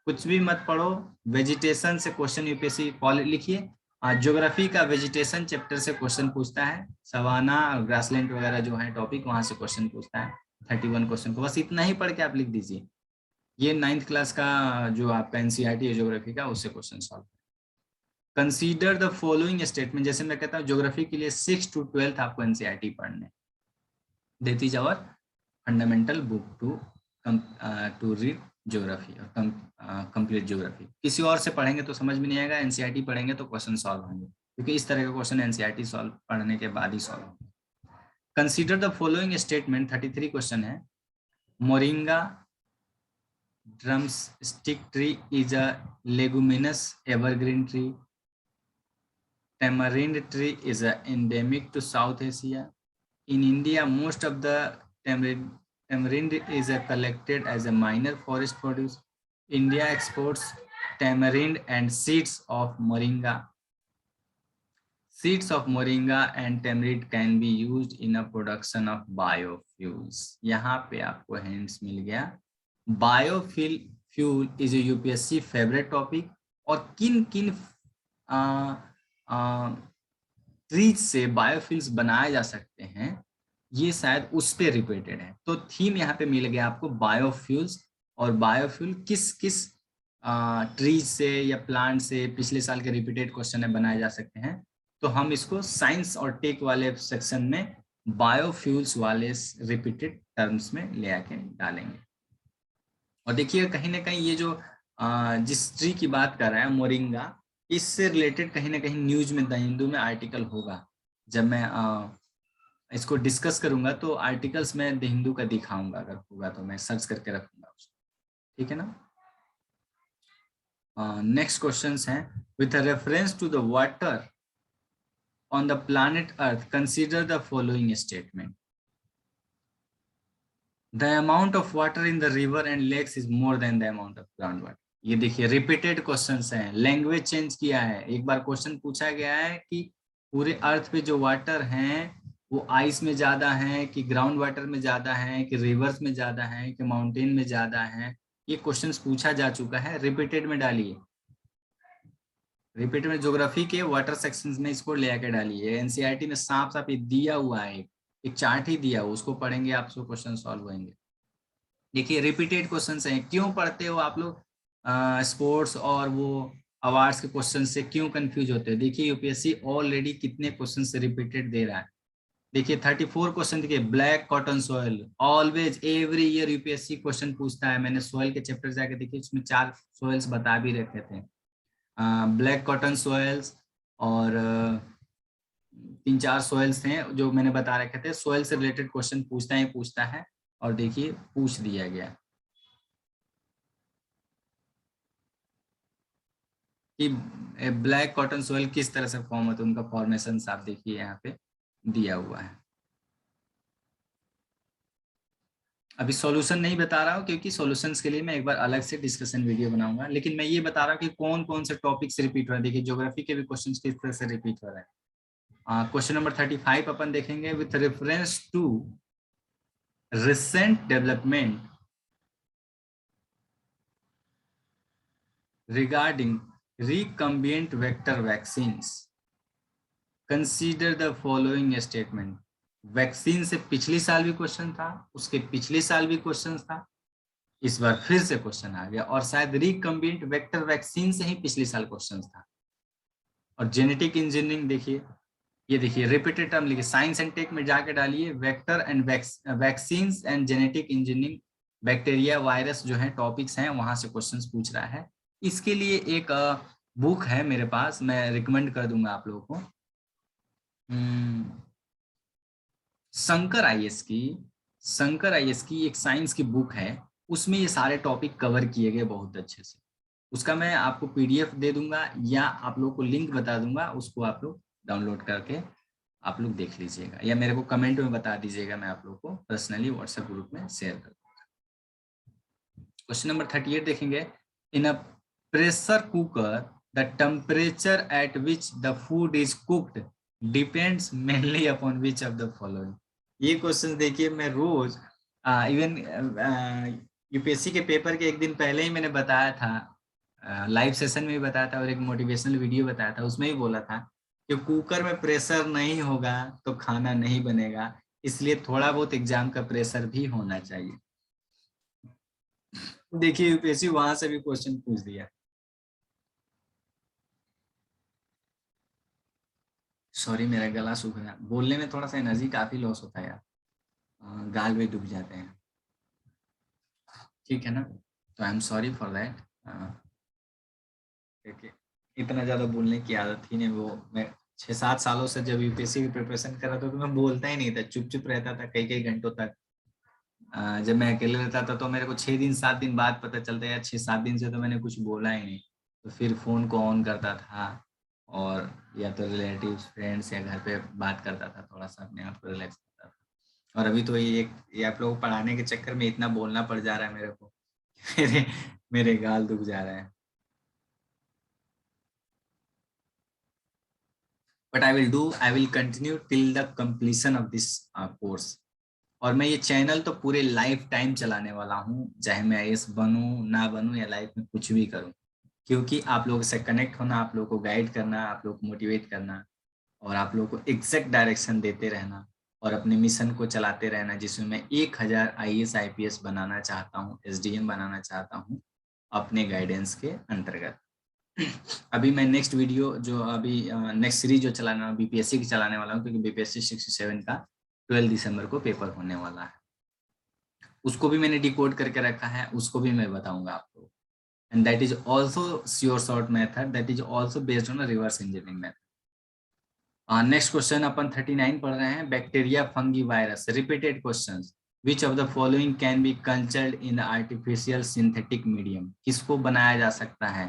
कुछ भी मत पढ़ो, वेजिटेशन से क्वेश्चन यूपीएससी लिखिए। ज्योग्राफी का वेजिटेशन चैप्टर से क्वेश्चन पूछता है, सवाना और ग्रासलैंड वगैरह जो है टॉपिक वहां से क्वेश्चन पूछता है। 31 क्वेश्चन को बस इतना ही पढ़ के आप लिख दीजिए। ये 9th क्लास का जो आपका एनसीईआरटी है ज्योग्राफी का, उससे question solve. Consider the following statement, जैसे मैं कहता हूँ ज्योग्राफी के लिए 6 to 12 आपको एनसीईआरटी पढ़ने, that is our fundamental book to read geography और complete geography। किसी और से पढ़ेंगे तो समझ में नहीं आएगा, एनसीईआरटी पढ़ेंगे तो क्वेश्चन सॉल्व होंगे, क्योंकि इस तरह का क्वेश्चन एनसीईआरटी सॉल्व पढ़ने के बाद ही सॉल्व होंगे। Consider the following statement, 33 question है। Moringa drumstick tree is a leguminous evergreen tree. tamarind tree is endemic to South Asia. In India, most of the tamarind is collected as a minor forest produce. India exports tamarind and seeds of moringa. Seeds of moringa and tamarind can be used in a production of biofuels. यहाँ पे आपको hints मिल गया। Biofuel is a UPSC favorite topic और किन किन trees से biofuels बनाए जा सकते हैं, ये शायद उस पे रिपीटेड है। तो थीम यहाँ पे मिल गया आपको बायोफ्यूल्स, और बायोफ्यूल किस किस ट्रीज से या प्लांट से पिछले साल के रिपीटेड क्वेश्चन है बनाए जा सकते हैं। तो हम इसको साइंस और टेक वाले सेक्शन में बायोफ्यूल्स वाले रिपीटेड टर्म्स में ले आके डालेंगे। और देखिए कहीं ना कहीं ये जो जिस ट्री की बात कर रहा है मोरिंगा, इससे रिलेटेड कहीं ना कहीं न्यूज में द हिंदू में आर्टिकल होगा। जब मैं इसको डिस्कस करूंगा तो आर्टिकल्स में द हिंदू का दिखाऊंगा, अगर होगा तो मैं सर्च करके रखूंगा उसको, ठीक है ना। नेक्स्ट क्वेश्चंस हैं, with reference to the water on the planet earth consider the following statement. The amount of water in the river and lakes is more than the amount of ground water. ये देखिए repeated questions हैं, language change किया है। एक बार question पूछा गया है कि पूरे अर्थ पे जो वाटर हैं वो आइस में ज्यादा है कि ग्राउंड वाटर में ज्यादा है कि रिवर्स में ज्यादा है कि माउंटेन में ज्यादा है, ये क्वेश्चंस पूछा जा चुका है। रिपीटेड में डालिए, रिपीटेड में ज्योग्राफी के वाटर सेक्शंस में इसको ले आके डालिए। एनसीईआरटी में साफ साफ ये दिया हुआ है, एक चार्ट ही दिया हुआ, उसको पढ़ेंगे आपको क्वेश्चन सॉल्व होंगे। देखिए रिपीटेड क्वेश्चंस हैं, क्यों पढ़ते हो आप लोग स्पोर्ट्स और वो अवार्ड्स के क्वेश्चन से क्यों कंफ्यूज होते हैं। देखिए यूपीएससी ऑलरेडी कितने क्वेश्चन से रिपीटेड दे रहा है। देखिए 34 क्वेश्चन देखिए, black cotton soil, always every year UPSC question पूछता है। मैंने सॉइल के चैप्टर जाके देखिए, उसमें 4 सॉइल्स बता भी रखे थे, ब्लैक कॉटन सॉइल्स और 3-4 सॉइल्स थे जो मैंने बता रखे थे। सॉइल से रिलेटेड क्वेश्चन पूछता है और देखिए पूछ दिया गया कि ब्लैक कॉटन सोयल किस तरह से फॉर्म होता है, उनका फॉर्मेशन आप देखिए यहाँ पे दिया हुआ है। अभी सॉल्यूशन नहीं बता रहा हूँ क्योंकि सॉल्यूशंस के लिए मैं एक बार अलग से डिस्कशन वीडियो बनाऊंगा, लेकिन मैं ये बता रहा हूँ कि कौन कौन से टॉपिक्स रिपीट हो रहे हैं। देखिए ज्योग्राफी के भी क्वेश्चंस किस तरह से रिपीट हो रहे हैं। क्वेश्चन नंबर 35 अपन देखेंगे, with reference to recent development regarding recombinant vector vaccines, consider the following statement। Vaccine से पिछली साल भी क्वेश्चन था, उसके पिछली साल भी क्वेश्चन था, इस बार फिर से क्वेश्चन आ गया, और शायद रिकम्बिनेंट वेक्टर वैक्सीन से ही पिछली साल क्वेश्चन था। और जेनेटिक इंजीनियरिंग देखिए, ये देखिए रिपीटेड टर्म लिखिए, साइंस एंड टेक में जाके डालिए vector and vaccine and genetic engineering, bacteria virus जो है टॉपिक्स हैं, वहां से क्वेश्चंस पूछ रहा है। इसके लिए एक बुक है मेरे पास, मैं रिकमेंड कर दूंगा आप लोगों को, शंकर आईएएस की एक साइंस की बुक है, उसमें ये सारे टॉपिक कवर किए गए बहुत अच्छे से। उसका मैं आपको पीडीएफ दे दूंगा या आप लोग को लिंक बता दूंगा, उसको आप लोग डाउनलोड करके आप लोग देख लीजिएगा, या मेरे को कमेंट में बता दीजिएगा, मैं आप लोग को पर्सनली व्हाट्सएप ग्रुप में शेयर कर दूंगा। क्वेश्चन नंबर 38 देखेंगे, in a pressure cooker the temperature at which the food is cooked depends mainly upon which of the following. ये क्वेश्चन देखिए मैं रोज इवन यूपीएससी के पेपर के एक दिन पहले ही मैंने बताया था, लाइव सेशन में भी बताया था और एक मोटिवेशनल वीडियो बताया था, उसमें ही बोला था कि कुकर में प्रेशर नहीं होगा तो खाना नहीं बनेगा, इसलिए थोड़ा बहुत एग्जाम का प्रेशर भी होना चाहिए। देखिए यूपीएससी वहां से भी क्वेश्चन पूछ दिया। सॉरी मेरा गला सूख रहा है, बोलने में थोड़ा सा एनर्जी काफी लॉस होता है यार, गाल में डूब जाते हैं, ठीक है ना, तो I am sorry for that. देखिए इतना ज्यादा बोलने की आदत ही नहीं, वो मैं 6-7 सालों से जब यूपीएससी की प्रिपरेशन कर रहा था तो मैं बोलता ही नहीं था, चुप चुप रहता था कई कई घंटों तक। जब मैं अकेले रहता था तो मेरे को 6 दिन 7 दिन बाद पता चलता है यार 6-7 दिन से तो मैंने कुछ बोला ही नहीं, तो फिर फोन को ऑन करता था और या तो रिलेटिव्स फ्रेंड्स या घर पे बात करता था, थोड़ा सा अपने आप को रिलैक्स करता था। और अभी तो ये आप लोग पढ़ाने के चक्कर में इतना बोलना पड़ जा रहा है मेरे को, मेरे मेरे गाल दुख जा रहे हैं। But I will continue till the completion of this course. और मैं ये चैनल तो पूरे लाइफ टाइम चलाने वाला हूँ, चाहे मैं आईएएस बनूं ना बनूं या लाइफ में कुछ भी करूं, क्योंकि आप लोगों से कनेक्ट होना, आप लोगों को गाइड करना, आप लोग को मोटिवेट करना और आप लोगों को एग्जैक्ट डायरेक्शन देते रहना और अपने मिशन को चलाते रहना, जिसमें मैं 1000 आईएएस आईपीएस बनाना चाहता हूँ, एसडीएम बनाना चाहता हूँ अपने गाइडेंस के अंतर्गत। अभी मैं नेक्स्ट वीडियो जो अभी नेक्स्ट सीरीज जो चलाना बीपीएससी की चलाने वाला हूँ, क्योंकि बीपीएससी 67 का 12 दिसंबर को पेपर होने वाला है, उसको भी मैंने डिकोड करके रखा है, उसको भी मैं बताऊंगा आपको। And that is also sure short method, that is also based on reverse engineering method. Next question अपन 39 पढ़ रहे हैं, bacteria fungi virus, repeated questions, which of the following can be cultured in the artificial synthetic medium. किसको बनाया जा सकता है?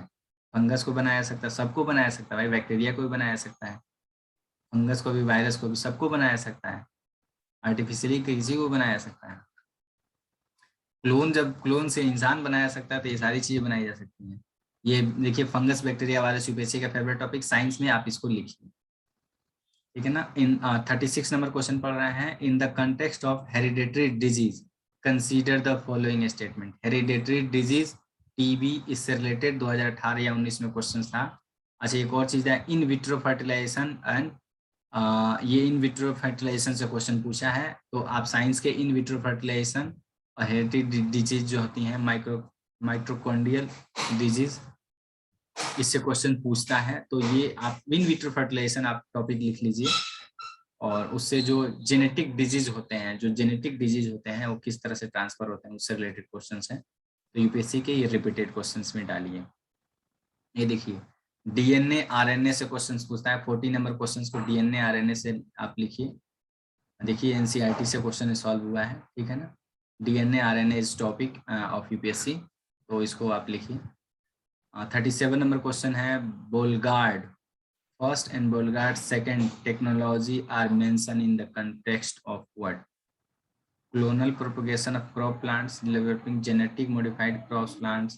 Fungus को बनाया सकता है, सबको बनाया सकता है भाई, बैक्टीरिया को भी बनाया सकता है, फंगस को भी, वायरस को भी, सबको बनाया सकता है, आर्टिफिशियली किसी को बनाया सकता है। क्लोन, जब क्लोन से इंसान बनाया सकता है तो ये सारी चीजें बनाई जा सकती हैं। ये देखिए फंगस बैक्टीरिया वायरस यूपीएससी का फेवरेट टॉपिक, साइंस में आप इसको लिखिए, ठीक है ना। इन 36 नंबर क्वेश्चन पढ़ रहे हैं, इन the context of hereditary disease consider the following statement. Hereditary disease TB, इससे रिलेटेड 2018 या 19 में क्वेश्चन था। अच्छा एक और चीज है, इन विट्रो फर्टिलाइजेशन एंड ये इन विट्रो फर्टिलाइजेशन से क्वेश्चन पूछा है, तो आप साइंस के इन विट्रो फर्टिलाइजेशन और हेरिडेटरी डिजीज जो होती हैं, माइक्रोकॉन्ड्रियल डिजीज, इससे क्वेश्चन पूछता है, तो ये आप इन विट्रो फर्टिलाइजेशन आप टॉपिक लिख लीजिए, और उससे जो जेनेटिक डिजीज होते हैं वो किस तरह से ट्रांसफर होते हैं उससे रिलेटेड क्वेश्चंस हैं, तो यूपीएससी के ये रिपीटेड क्वेश्चंस में डालिए। ये देखिए डीएनए आरएनए से क्वेश्चंस पूछता है, 40 नंबर क्वेश्चंस को डीएनए आरएनए से आप लिखिए। देखिए एनसीईआरटी से क्वेश्चन सॉल्व हुआ है, ठीक है ना। DNA RNA is topic of UPSC, तो इसको आप लिखिए। 37 नंबर क्वेश्चन है, Bollgard first and Bollgard second technology are mention in the context of what? Clonal propagation of crop plants, developing genetic modified crop plants,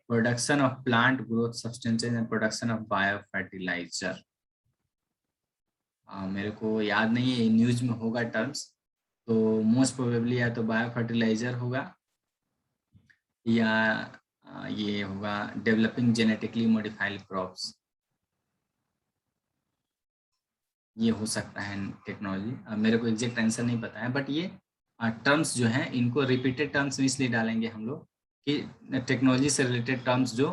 production of plant growth substances and production of bio fertiliser. मेरे को याद नहीं है, news में होगा terms, तो most probably या तो बायो फर्टिलाइजर होगा या ये होगा डेवलपिंग जेनेटिकली मॉडिफाइड क्रॉप्स, ये हो सकता है टेक्नोलॉजी। मेरे को एग्जैक्ट आंसर नहीं पता है, बट ये टर्म्स जो हैं इनको रिपीटेड टर्म्स में इसलिए डालेंगे हम लोग कि टेक्नोलॉजी से रिलेटेड टर्म्स जो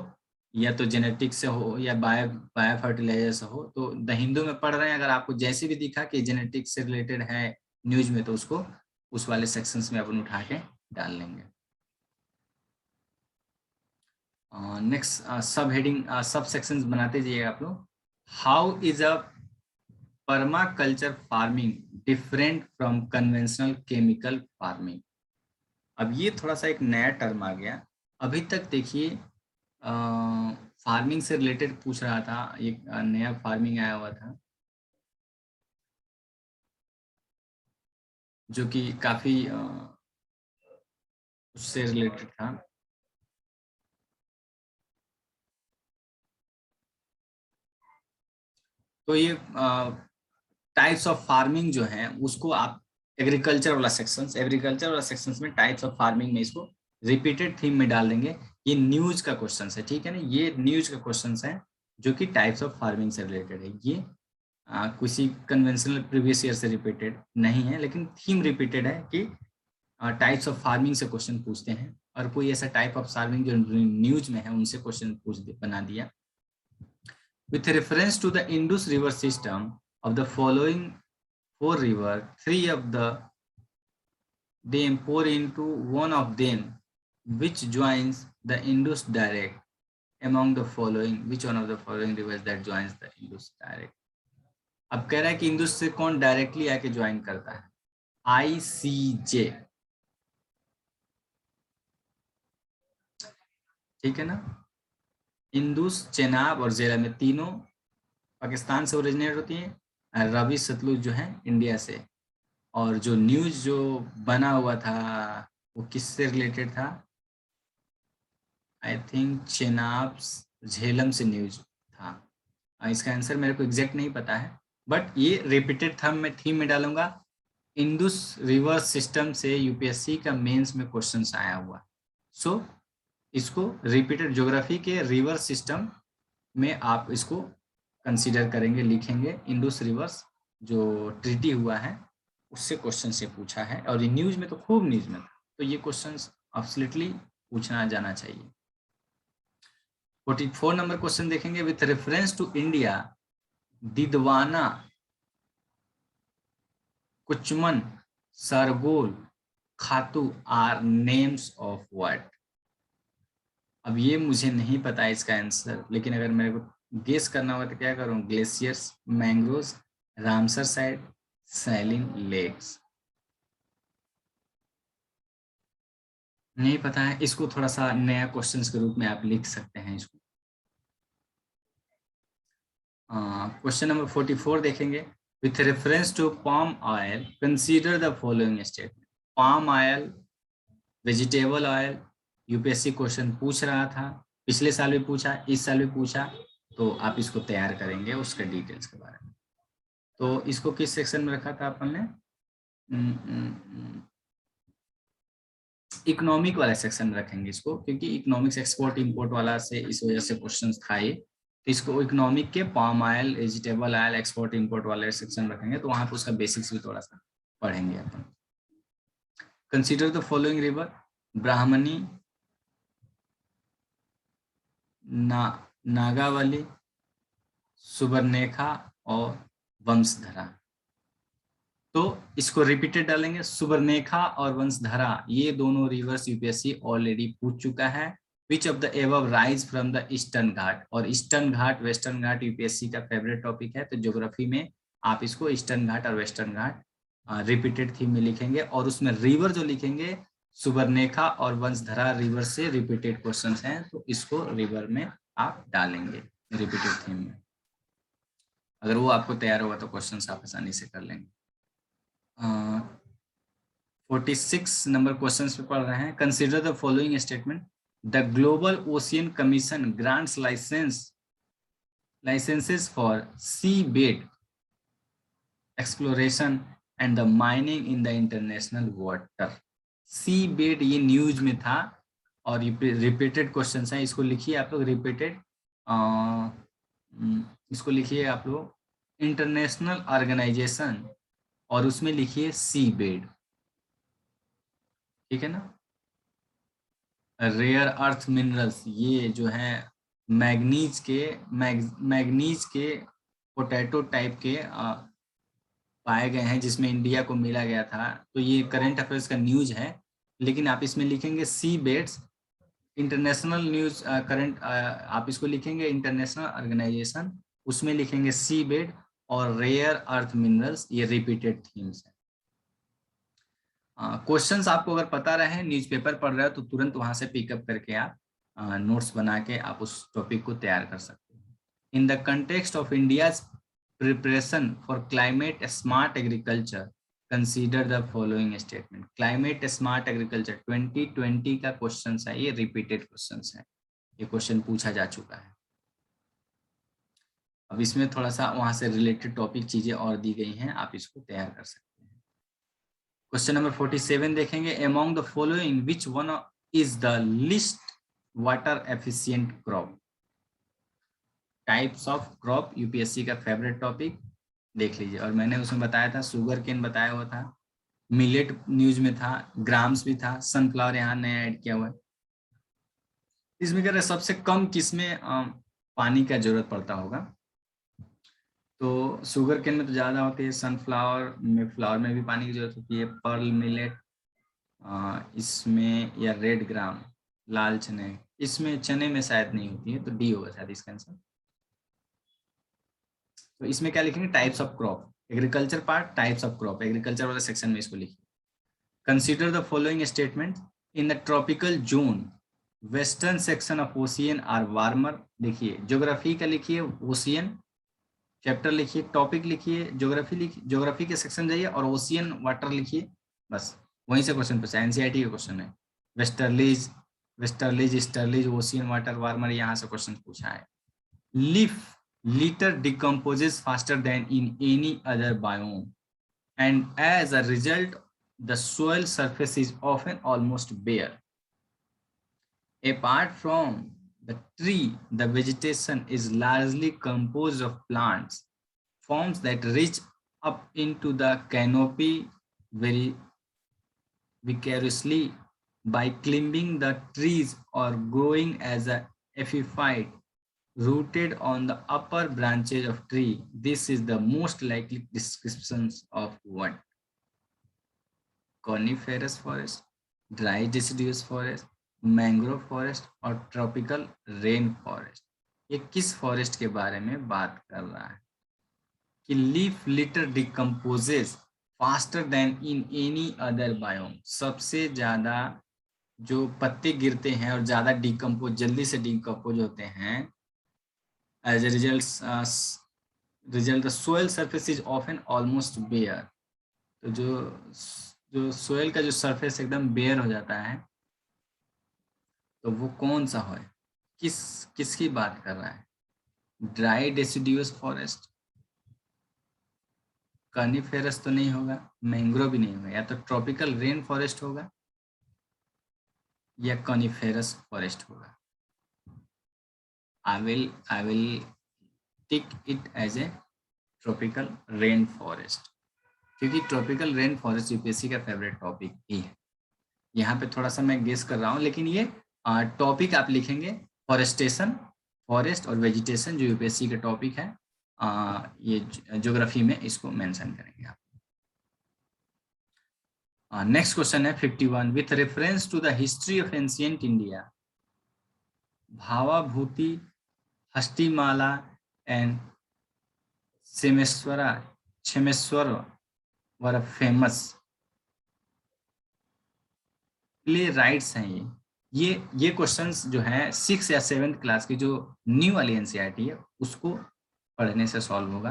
या तो जेनेटिक से हो या बायो फर्टिलाइजर से हो, तो द हिंदू में पढ़ रहे हैं, अगर आपको जैसे भी दिखा कि जेनेटिक से रिलेटेड है न्यूज में, तो उसको उस वाले सेक्शंस में अपन उठा के डाल लेंगे। नेक्स्ट सब हेडिंग सब सेक्शंस बनाते जाइएगा आप लोग। How is a permaculture farming different from conventional chemical farming? अब ये थोड़ा सा एक नया टर्म आ गया। अभी तक देखिए फार्मिंग से रिलेटेड पूछ रहा था, एक नया फार्मिंग आया हुआ था जो कि काफी उससे रिलेटेड था। तो ये टाइप्स ऑफ फार्मिंग जो है उसको आप एग्रीकल्चर वाला सेक्शंस में टाइप्स ऑफ फार्मिंग में इसको रिपीटेड थीम में डाल देंगे। ये न्यूज का क्वेश्चन है, ठीक है ना, ये न्यूज का क्वेश्चन है जो कि टाइप्स ऑफ फार्मिंग से रिलेटेड है। ये किसी कन्वेंशनल प्रीवियस ईयर से रिपीटेड नहीं है, लेकिन थीम रिपीटेड है कि टाइप्स ऑफ फार्मिंग से क्वेश्चन पूछते हैं, और कोई ऐसा टाइप ऑफ फार्मिंग जो न्यूज में है उनसे क्वेश्चन बना दिया। With reference to the Indus River system of the following 4 rivers, 3 of them pour into one of them, which joins the Indus direct. Among the following, which one of the following rivers that joins the Indus direct? अब कह रहा है कि Indus से कौन directly आके join करता है? ICJ, ठीक है ना। इंडस, चेनाब और झेलम में तीनों पाकिस्तान से ओरिजिनेट होती हैं, रवि सतलुज जो है इंडिया से। और जो न्यूज जो बना हुआ था वो किससे रिलेटेड था? आई थिंक चेनाब झेलम से न्यूज था। इसका आंसर मेरे को एग्जैक्ट नहीं पता है, बट ये रिपीटेड थीम में डालूंगा। इंडस रिवर सिस्टम से यूपीएससी का मेंस में क्वेश्चंस आया हुआ, सो इसको रिपीटेड ज्योग्राफी के रिवर सिस्टम में आप इसको कंसीडर करेंगे, लिखेंगे। इंडस रिवर्स जो ट्रीटी हुआ है उससे क्वेश्चन से पूछा है, और ये न्यूज में तो खूब न्यूज में था, तो ये क्वेश्चन एब्सोल्युटली पूछना जाना चाहिए। 44 नंबर क्वेश्चन देखेंगे। With reference to India, Didwana, Kuchaman, Sargol, Khatu are names of what? अब ये मुझे नहीं पता इसका आंसर, लेकिन अगर मेरे को गेस करना होगा तो क्या करूं? Glaciers, mangroves, Ramsar site, saline lakes. नहीं पता है, इसको थोड़ा सा नया क्वेश्चन के रूप में आप लिख सकते हैं इसको। क्वेश्चन नंबर 44 देखेंगे। With reference to palm oil consider the following statement. Palm oil, vegetable oil, UPSC question पूछ रहा था, पिछले साल भी पूछा, इस साल भी पूछा, तो आप इसको तैयार करेंगे उसके डिटेल्स के बारे में। तो इसको किस सेक्शन में रखा था अपन ने? इकोनॉमिक वाला सेक्शन में रखेंगे इसको, क्योंकि इकोनॉमिक्स एक्सपोर्ट इंपोर्ट वाला से इस वजह से क्वेश्चन था ये, तो इसको इकोनॉमिक के palm oil, vegetable oil, export import वाले सेक्शन रखेंगे, तो वहां पर उसका बेसिक्स भी थोड़ा सा पढ़ेंगे अपन। Consider the following river. Brahmani, Nagavali, Subarnarekha और वंशधरा। तो इसको रिपीटेड डालेंगे। सुबर्णरेखा और वंशधरा ये दोनों रिवर्स यूपीएससी ऑलरेडी पूछ चुका है। Which of the above rise from the Eastern Ghat? और Eastern Ghat, Western Ghat UPSC का फेवरेट टॉपिक है, तो ज्योग्राफी में आप इसको ईस्टर्न घाट और वेस्टर्न घाट रिपीटेड थीम में लिखेंगे, और उसमें रिवर जो लिखेंगे सुबर्णरेखा और वंशधरा रिवर से रिपीटेड क्वेश्चंस हैं, तो इसको रिवर में आप डालेंगे रिपीटेड थीम में। अगर वो आपको तैयार होगा तो क्वेश्चंस आप आसानी से कर लेंगे। 46 नंबर क्वेश्चन पे पढ़ रहे हैं। Consider the following statement, the global ocean commission grants licences for sea bed exploration and the mining in the international water. Sea bed ये न्यूज में था और रिपीटेड क्वेश्चन है, इसको लिखिए आप लोग रिपीटेड, इसको लिखिए आप लोग इंटरनेशनल ऑर्गेनाइजेशन और उसमें लिखिए सी बेड, ठीक है ना। रेयर अर्थ मिनरल्स, ये जो है मैग्नीज के पोटैटो टाइप के पाए गए हैं, जिसमें इंडिया को मिला गया था। तो ये करंट अफेयर्स का न्यूज है, लेकिन आप इसमें लिखेंगे सी बेड्स इंटरनेशनल न्यूज करंट, आप इसको लिखेंगे इंटरनेशनल ऑर्गेनाइजेशन, उसमें लिखेंगे सी बेड और रेयर अर्थ मिनरल्स, ये रिपीटेड थीम्स है। क्वेश्चंस आपको अगर पता रहे, न्यूज़पेपर पढ़ रहे हो तो तुरंत वहां से पिकअप करके आप नोट्स बना के आप उस टॉपिक को तैयार कर सकते हैं। इन the context of India's preparation for climate smart agriculture consider the following statement. Climate smart agriculture 2020 का क्वेश्चन है, ये रिपीटेड क्वेश्चन है, ये क्वेश्चन पूछा जा चुका है। अब इसमें थोड़ा सा वहां से रिलेटेड टॉपिक चीजें और दी गई हैं, आप इसको तैयार कर सकते हैं। क्वेश्चन नंबर 47 देखेंगे, among the following which one is the least water efficient crop. Types of crop UPSC का फेवरेट टॉपिक देख लीजिए, और मैंने उसमें बताया था शुगर केन बताया हुआ था, मिलेट न्यूज में था, ग्राम्स भी था, सनफ्लावर यहाँ नया ऐड किया हुआ है। इसमें कह रहे सबसे कम किसमें पानी का जरूरत पड़ता होगा, तो शुगर केन में तो ज्यादा होती है, सनफ्लावर में फ्लावर में भी पानी की जरूरत होती है, पर्ल मिलेट इसमें, या रेड ग्राम लाल चने, इसमें चने में शायद नहीं होती है, तो डी होगा शायद इसका आंसर। तो इसमें क्या लिखेंगे, types of crop, agriculture part types of crop, agriculture वाला सेक्शन में इसको लिखिए। Consider the following statement, in the tropical zone western section of ocean are warmer. देखिए ज्योग्राफी का लिखिए, ओशियन चैप्टर लिखिए, टॉपिक लिखिए, ज्योग्राफी लिखिए, ज्योग्राफी के सेक्शन जाइए और ओशियन वाटर लिखिए, बस वहीं से क्वेश्चन पूछा, एनसीईआरटी का क्वेश्चन है। Westerlies easterlies ocean water warmer, यहाँ से क्वेश्चन पूछा है। Leaf litter decomposes faster than in any other biome, and as a result the soil surface is often almost bare. Apart from the tree, the vegetation is largely composed of plants forms that reach up into the canopy very vicariously by climbing the trees or growing as a epiphyte rooted on the upper branches of tree. This is the most likely descriptions of what? Coniferous forest, dry deciduous forest, mangrove forest और tropical rain forest. ये किस forest के बारे में बात कर रहा है कि leaf litre decomposes faster then in any other biome, सबसे ज्यादा जो पत्ते गिरते हैं और ज्यादा डिकम्पोज जल्दी से डिकम्पोज होते हैं। As a result, the soil surface is often almost bare. तो जो सोयल का जो सरफेस एकदम बेयर हो जाता है, तो वो कौन सा है, किसकी बात कर रहा है? ड्राई डेसिडियस फॉरेस्ट, कनिफेरस तो नहीं होगा, मैंग्रोव भी नहीं होगा, या तो ट्रॉपिकल रेन फॉरेस्ट होगा या कनिफेरस फॉरेस्ट होगा। I will take it as a tropical rain forest, क्योंकि ट्रॉपिकल रेन फॉरेस्ट यूपीएससी का फेवरेट टॉपिक ही है। यहाँ पे थोड़ा सा मैं गेस कर रहा हूँ, लेकिन ये टॉपिक आप लिखेंगे फॉरेस्टेशन, फॉरेस्ट और वेजिटेशन, जो यूपीएससी का टॉपिक है, ये ज्योग्राफी में इसको मेंशन करेंगे आप। नेक्स्ट क्वेश्चन है 51, with reference to the history of ancient India, Bhavabhuti, Hastimalla and Kshemeshvara were famous playwrights हैं ये क्वेश्चंस जो है 6 या 7th क्लास की जो न्यू वाली एनसीईआरटी है उसको पढ़ने से सॉल्व होगा।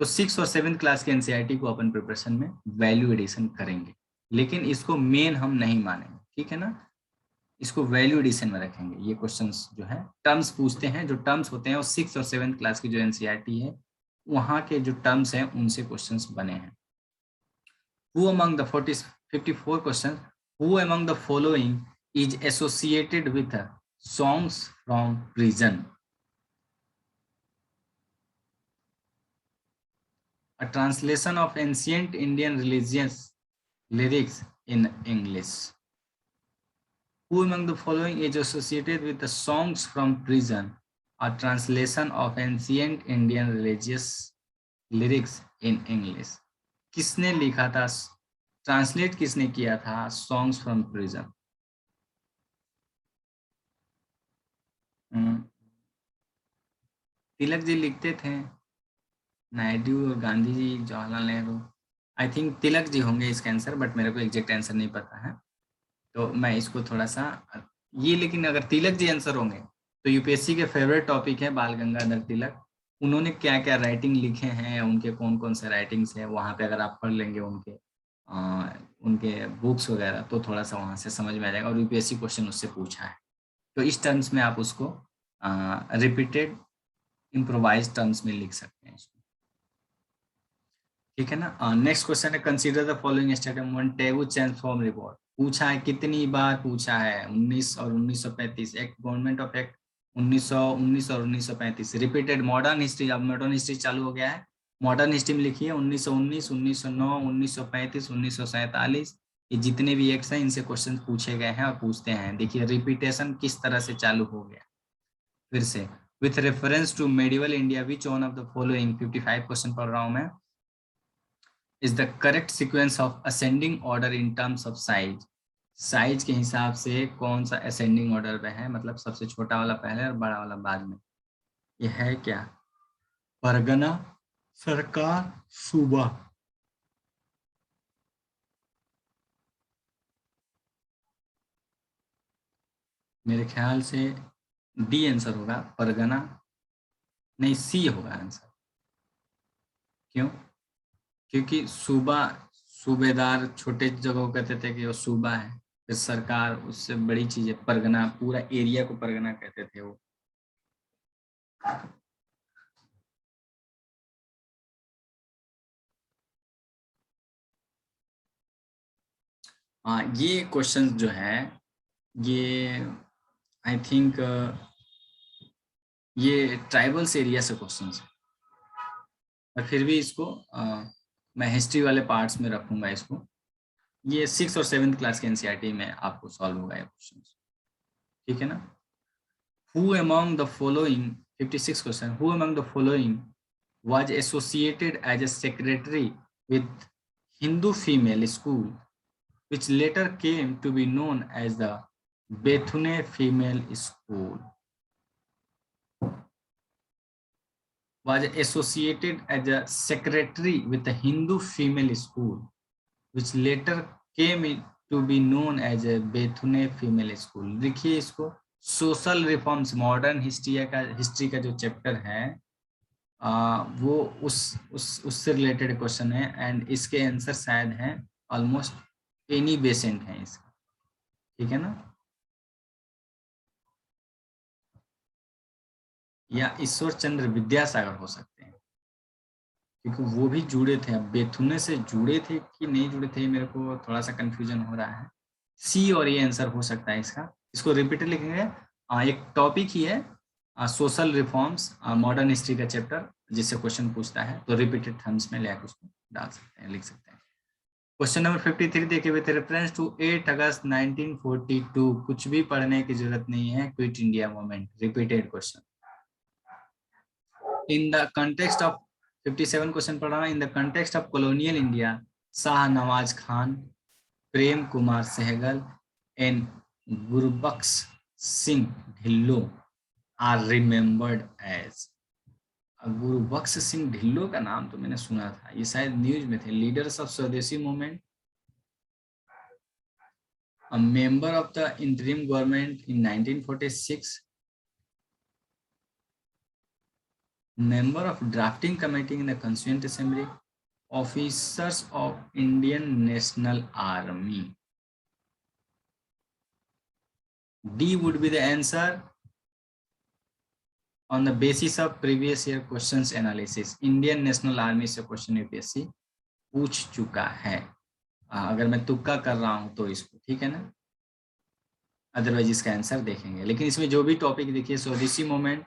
तो 6 और 7th क्लास के एनसीईआरटी को अपन प्रिपरेशन में वैल्यू एडिशन करेंगे, लेकिन इसको मेन हम नहीं मानेंगे, ठीक है ना। इसको वैल्यू एडिशन में रखेंगे। ये क्वेश्चंस जो है टर्म्स पूछते हैं, जो टर्म्स होते हैं वो 6 और 7th क्लास की जो एनसीईआरटी है वहाँ के जो टर्म्स हैं उनसे क्वेश्चंस बने हैं। Who among the 54 questions, who among the following is associated with songs from prison? A translation of ancient Indian religious lyrics in English. Who among the following is associated with the songs from prison? A translation of ancient Indian religious lyrics in English. किसने लिखा था, translate किसने किया था songs from prison? Tilak ji लिखते थे, नायडू और Gandhi ji, Jawaharlal Nehru. I think Tilak ji होंगे इसका आंसर, बट मेरे को एग्जैक्ट आंसर नहीं पता है, तो मैं इसको थोड़ा सा ये, लेकिन अगर तिलक जी आंसर होंगे तो यूपीएससी के फेवरेट टॉपिक है बाल गंगाधर तिलक। उन्होंने क्या क्या राइटिंग लिखे हैं, उनके कौन कौन से राइटिंग्स है, वहाँ पे अगर आप पढ़ लेंगे उनके बुक्स वगैरह तो थोड़ा सा वहाँ से समझ में आ जाएगा, और यूपीएससी क्वेश्चन उससे पूछा है, तो इस टर्म्स में आप उसको रिपीटेड इम्प्रोवाइज टर्म्स में लिख सकते हैं इसको, ठीक है ना। नेक्स्ट क्वेश्चन है, consider the following statement when taboo change from report. पूछा है, कितनी बार पूछा है, 19 और 1935, एक्ट गवर्नमेंट ऑफ एक्ट 1919 और 1935, रिपीटेड मॉडर्न हिस्ट्री, अब मॉडर्न हिस्ट्री चालू हो गया है, मॉडर्न हिस्ट्री में लिखिए 1919, 1909, 1935, 1947, ये जितने भी एक्ट्स हैं इनसे क्वेश्चन पूछे गए हैं और पूछते हैं। देखिए रिपीटेशन किस तरह से चालू हो गया, फिर से with reference to medieval India which one of the following, 55 question पढ़ रहा हूं मैं, is the correct sequence of ascending order in terms of size. Size के हिसाब से कौन सा असेंडिंग ऑर्डर पे है, मतलब सबसे छोटा वाला पहले और बड़ा वाला बाद में, ये है क्या, परगना, सरकार, सूबा। मेरे ख्याल से डी आंसर होगा, परगना, नहीं सी होगा आंसर। क्यों? क्योंकि सूबा, सूबेदार छोटे जगह को कहते थे कि वो सूबा है, फिर सरकार उससे बड़ी चीज है, परगना पूरा एरिया को परगना कहते थे वो। हाँ, ये क्वेश्चन जो है ये आई थिंक ये ट्राइबल्स एरिया से क्वेश्चन है, और फिर भी इसको मैं हिस्ट्री वाले पार्ट्स में रखूंगा इसको। ये 6 और 7th क्लास के एनसीईआरटी में आपको सॉल्व होगा ये क्वेश्चन, ठीक है ना। Who among the following, 56 question, who among the following was associated as a secretary with Hindu female school, which later came to be known as the Bethune Female School. Was associated as a secretary with the Hindu female school, which later came to be known as a Bethune Female School. देखिए इसको, social reforms, modern history का जो chapter है वो उससे related question है, and इसके answer शायद हैं ऑलमोस्ट एनी बेसेंट है इसका, ठीक है ना, या ईश्वर चंद्र विद्यासागर हो सकते हैं, क्योंकि वो भी जुड़े थे। अब बेथुने से जुड़े थे कि नहीं जुड़े थे मेरे को थोड़ा सा कंफ्यूजन हो रहा है। सी और ये आंसर हो सकता है इसका, इसको रिपीट लिखेंगे। एक टॉपिक ही है सोशल रिफॉर्म्स, मॉडर्न हिस्ट्री का चैप्टर जिससे क्वेश्चन पूछता है, तो रिपीटेड थम्स में लेकर उसको डाल सकते हैं, लिख सकते हैं। क्वेश्चन नंबर 53 देखिए, विद रेफरेंस टू 8 अगस्त 1942, कुछ भी पढ़ने की जरूरत नहीं है, quit India movement, repeated question. In the context of 57 question पढ़ रहा हूँ, in the context of colonial India, Shah Nawaz Khan, Prem Kumar Sahgal and Gurbaksh Singh Dhillon are remembered as. Gurbaksh Singh Dhillon का नाम तो मैंने सुना था, ये शायद न्यूज में थे, लीडर्स ऑफ स्वदेशी movement. A member of the interim government in 1946, member of drafting committee in the Constituent Assembly, officers of Indian National Army. D would be the answer on the basis of previous year questions analysis. Indian National Army से question UPSC पूछ चुका है। अगर मैं तुक्का कर रहा हूं तो इसको, ठीक है ना, अदरवाइज इसका आंसर देखेंगे। लेकिन इसमें जो भी टॉपिक देखिए, स्वदेशी मूवमेंट,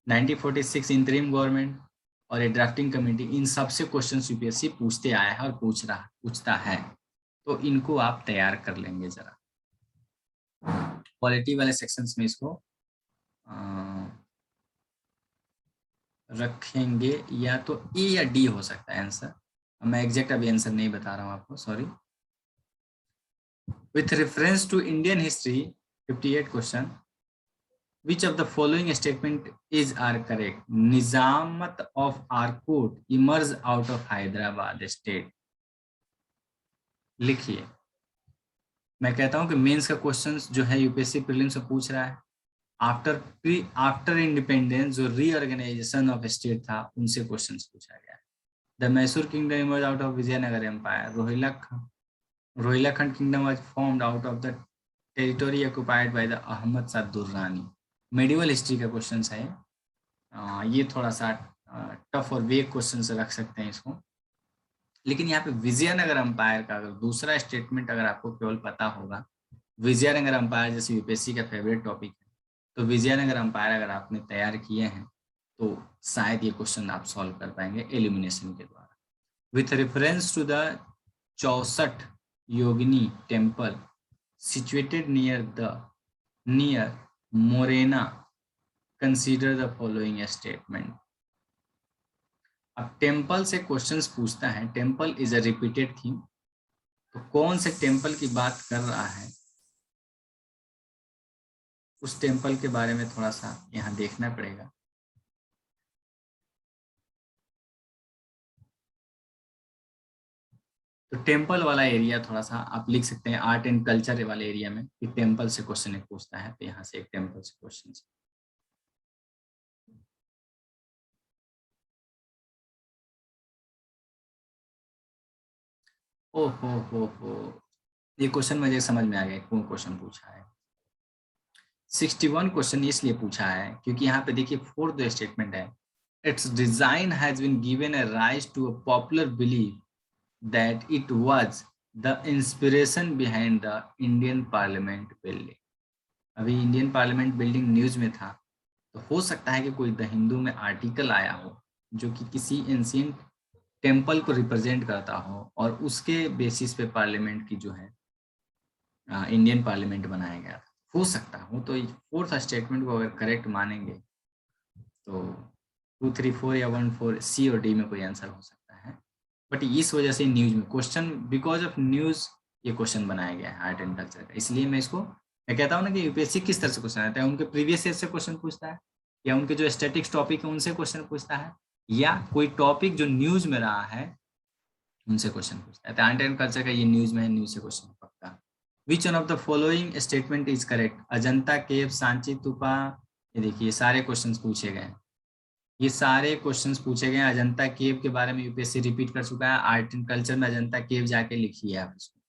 1946 इंटरिम गवर्नमेंट और ये ड्राफ्टिंग कमेटी, इन सबसे क्वेश्चंस यूपीएससी पूछते आया है और पूछता है, तो इनको आप तैयार कर लेंगे जरा। पॉलिटी वाले सेक्शंस में इसको रखेंगे, या तो ए या डी हो सकता है आंसर। मैं एग्जैक्ट अभी आंसर नहीं बता रहा हूँ आपको, sorry. With reference to Indian history, 58 question, which of the following statement is are correct? Nizamat of Arcot emerged out of Hyderabad state. लिखिए, मैं कहता हूं कि मेंस का क्वेश्चंस जो है यूपीएससी प्रीलिम्स से पूछ रहा है। आफ्टर इंडिपेंडेंस जो रीऑर्गेनाइजेशन ऑफ स्टेट था, उनसे क्वेश्चंस पूछा गया। The Mysore kingdom emerge out of Vijayanagara empire. Rohilkhand kingdom was formed out of the territory occupied by the Ahmad Shah Durrani. Medieval history का क्वेश्चन है, ये थोड़ा सा टफ और वेग क्वेश्चन रख सकते हैं इसको। लेकिन यहाँ पे विजयनगर अंपायर का अगर दूसरा स्टेटमेंट अगर आपको केवल पता होगा, विजयनगर अंपायर जैसे यूपीएससी का फेवरेट टॉपिक है, तो विजयनगर अंपायर अगर आपने तैयार किए हैं तो शायद ये क्वेश्चन आप सॉल्व कर पाएंगे एलिमिनेशन के द्वारा। With reference to the 64 Yogini temple situated near Morena, consider the following statement. अब टेम्पल से क्वेश्चंस पूछता है, temple is a repeated theme, तो कौन से टेम्पल की बात कर रहा है, उस टेम्पल के बारे में थोड़ा सा यहाँ देखना पड़ेगा। तो टेम्पल वाला एरिया थोड़ा सा आप लिख सकते हैं आर्ट एंड कल्चर वाले एरिया में, कि टेम्पल से क्वेश्चन पूछता है, तो यहाँ से एक टेम्पल से क्वेश्चन। हो, ये क्वेश्चन मुझे समझ में आ गया कौन क्वेश्चन पूछा है। 61 क्वेश्चन इसलिए पूछा है क्योंकि यहाँ पे देखिए फोर्थ जो स्टेटमेंट है, it's design has been given a rise to a popular belief that it was the inspiration behind the Indian parliament building. अभी इंडियन पार्लियामेंट बिल्डिंग न्यूज में था, तो हो सकता है कि कोई द हिंदू में आर्टिकल आया हो जो कि किसी एंशिएंट टेम्पल को रिप्रेजेंट करता हो, और उसके बेसिस पे पार्लियामेंट की जो है इंडियन पार्लियामेंट बनाया गया था। हो सकता हो, तो फोर्थ स्टेटमेंट को अगर करेक्ट मानेंगे तो 2, 3, 4 या 1, 4 सी और डी में कोई आंसर हो सकता है। बट इस वजह से न्यूज में क्वेश्चन, बिकॉज ऑफ न्यूज ये क्वेश्चन बनाया गया है आर्ट एंड कल्चर का। इसलिए मैं कहता हूँ ना कि यूपीएससी किस तरह से क्वेश्चन आता है, उनके प्रीवियस ईयर से क्वेश्चन पूछता है, या उनके जो स्टैटिक्स टॉपिक है उनसे क्वेश्चन पूछता है, या कोई टॉपिक जो न्यूज में रहा है उनसे क्वेश्चन पूछता है। आर्ट एंड कल्चर का ये न्यूज में है, न्यूज से क्वेश्चन पक्का। Which one of the following statement is correct? Ajanta केव, सांची स्तूपा, ये देखिए सारे क्वेश्चंस पूछे गए हैं, ये सारे क्वेश्चंस पूछे गए हैं। अजंता केव के बारे में यूपीएससी रिपीट कर चुका है, आर्ट एंड कल्चर में अजंता केव जाके लिखिए आप इसको,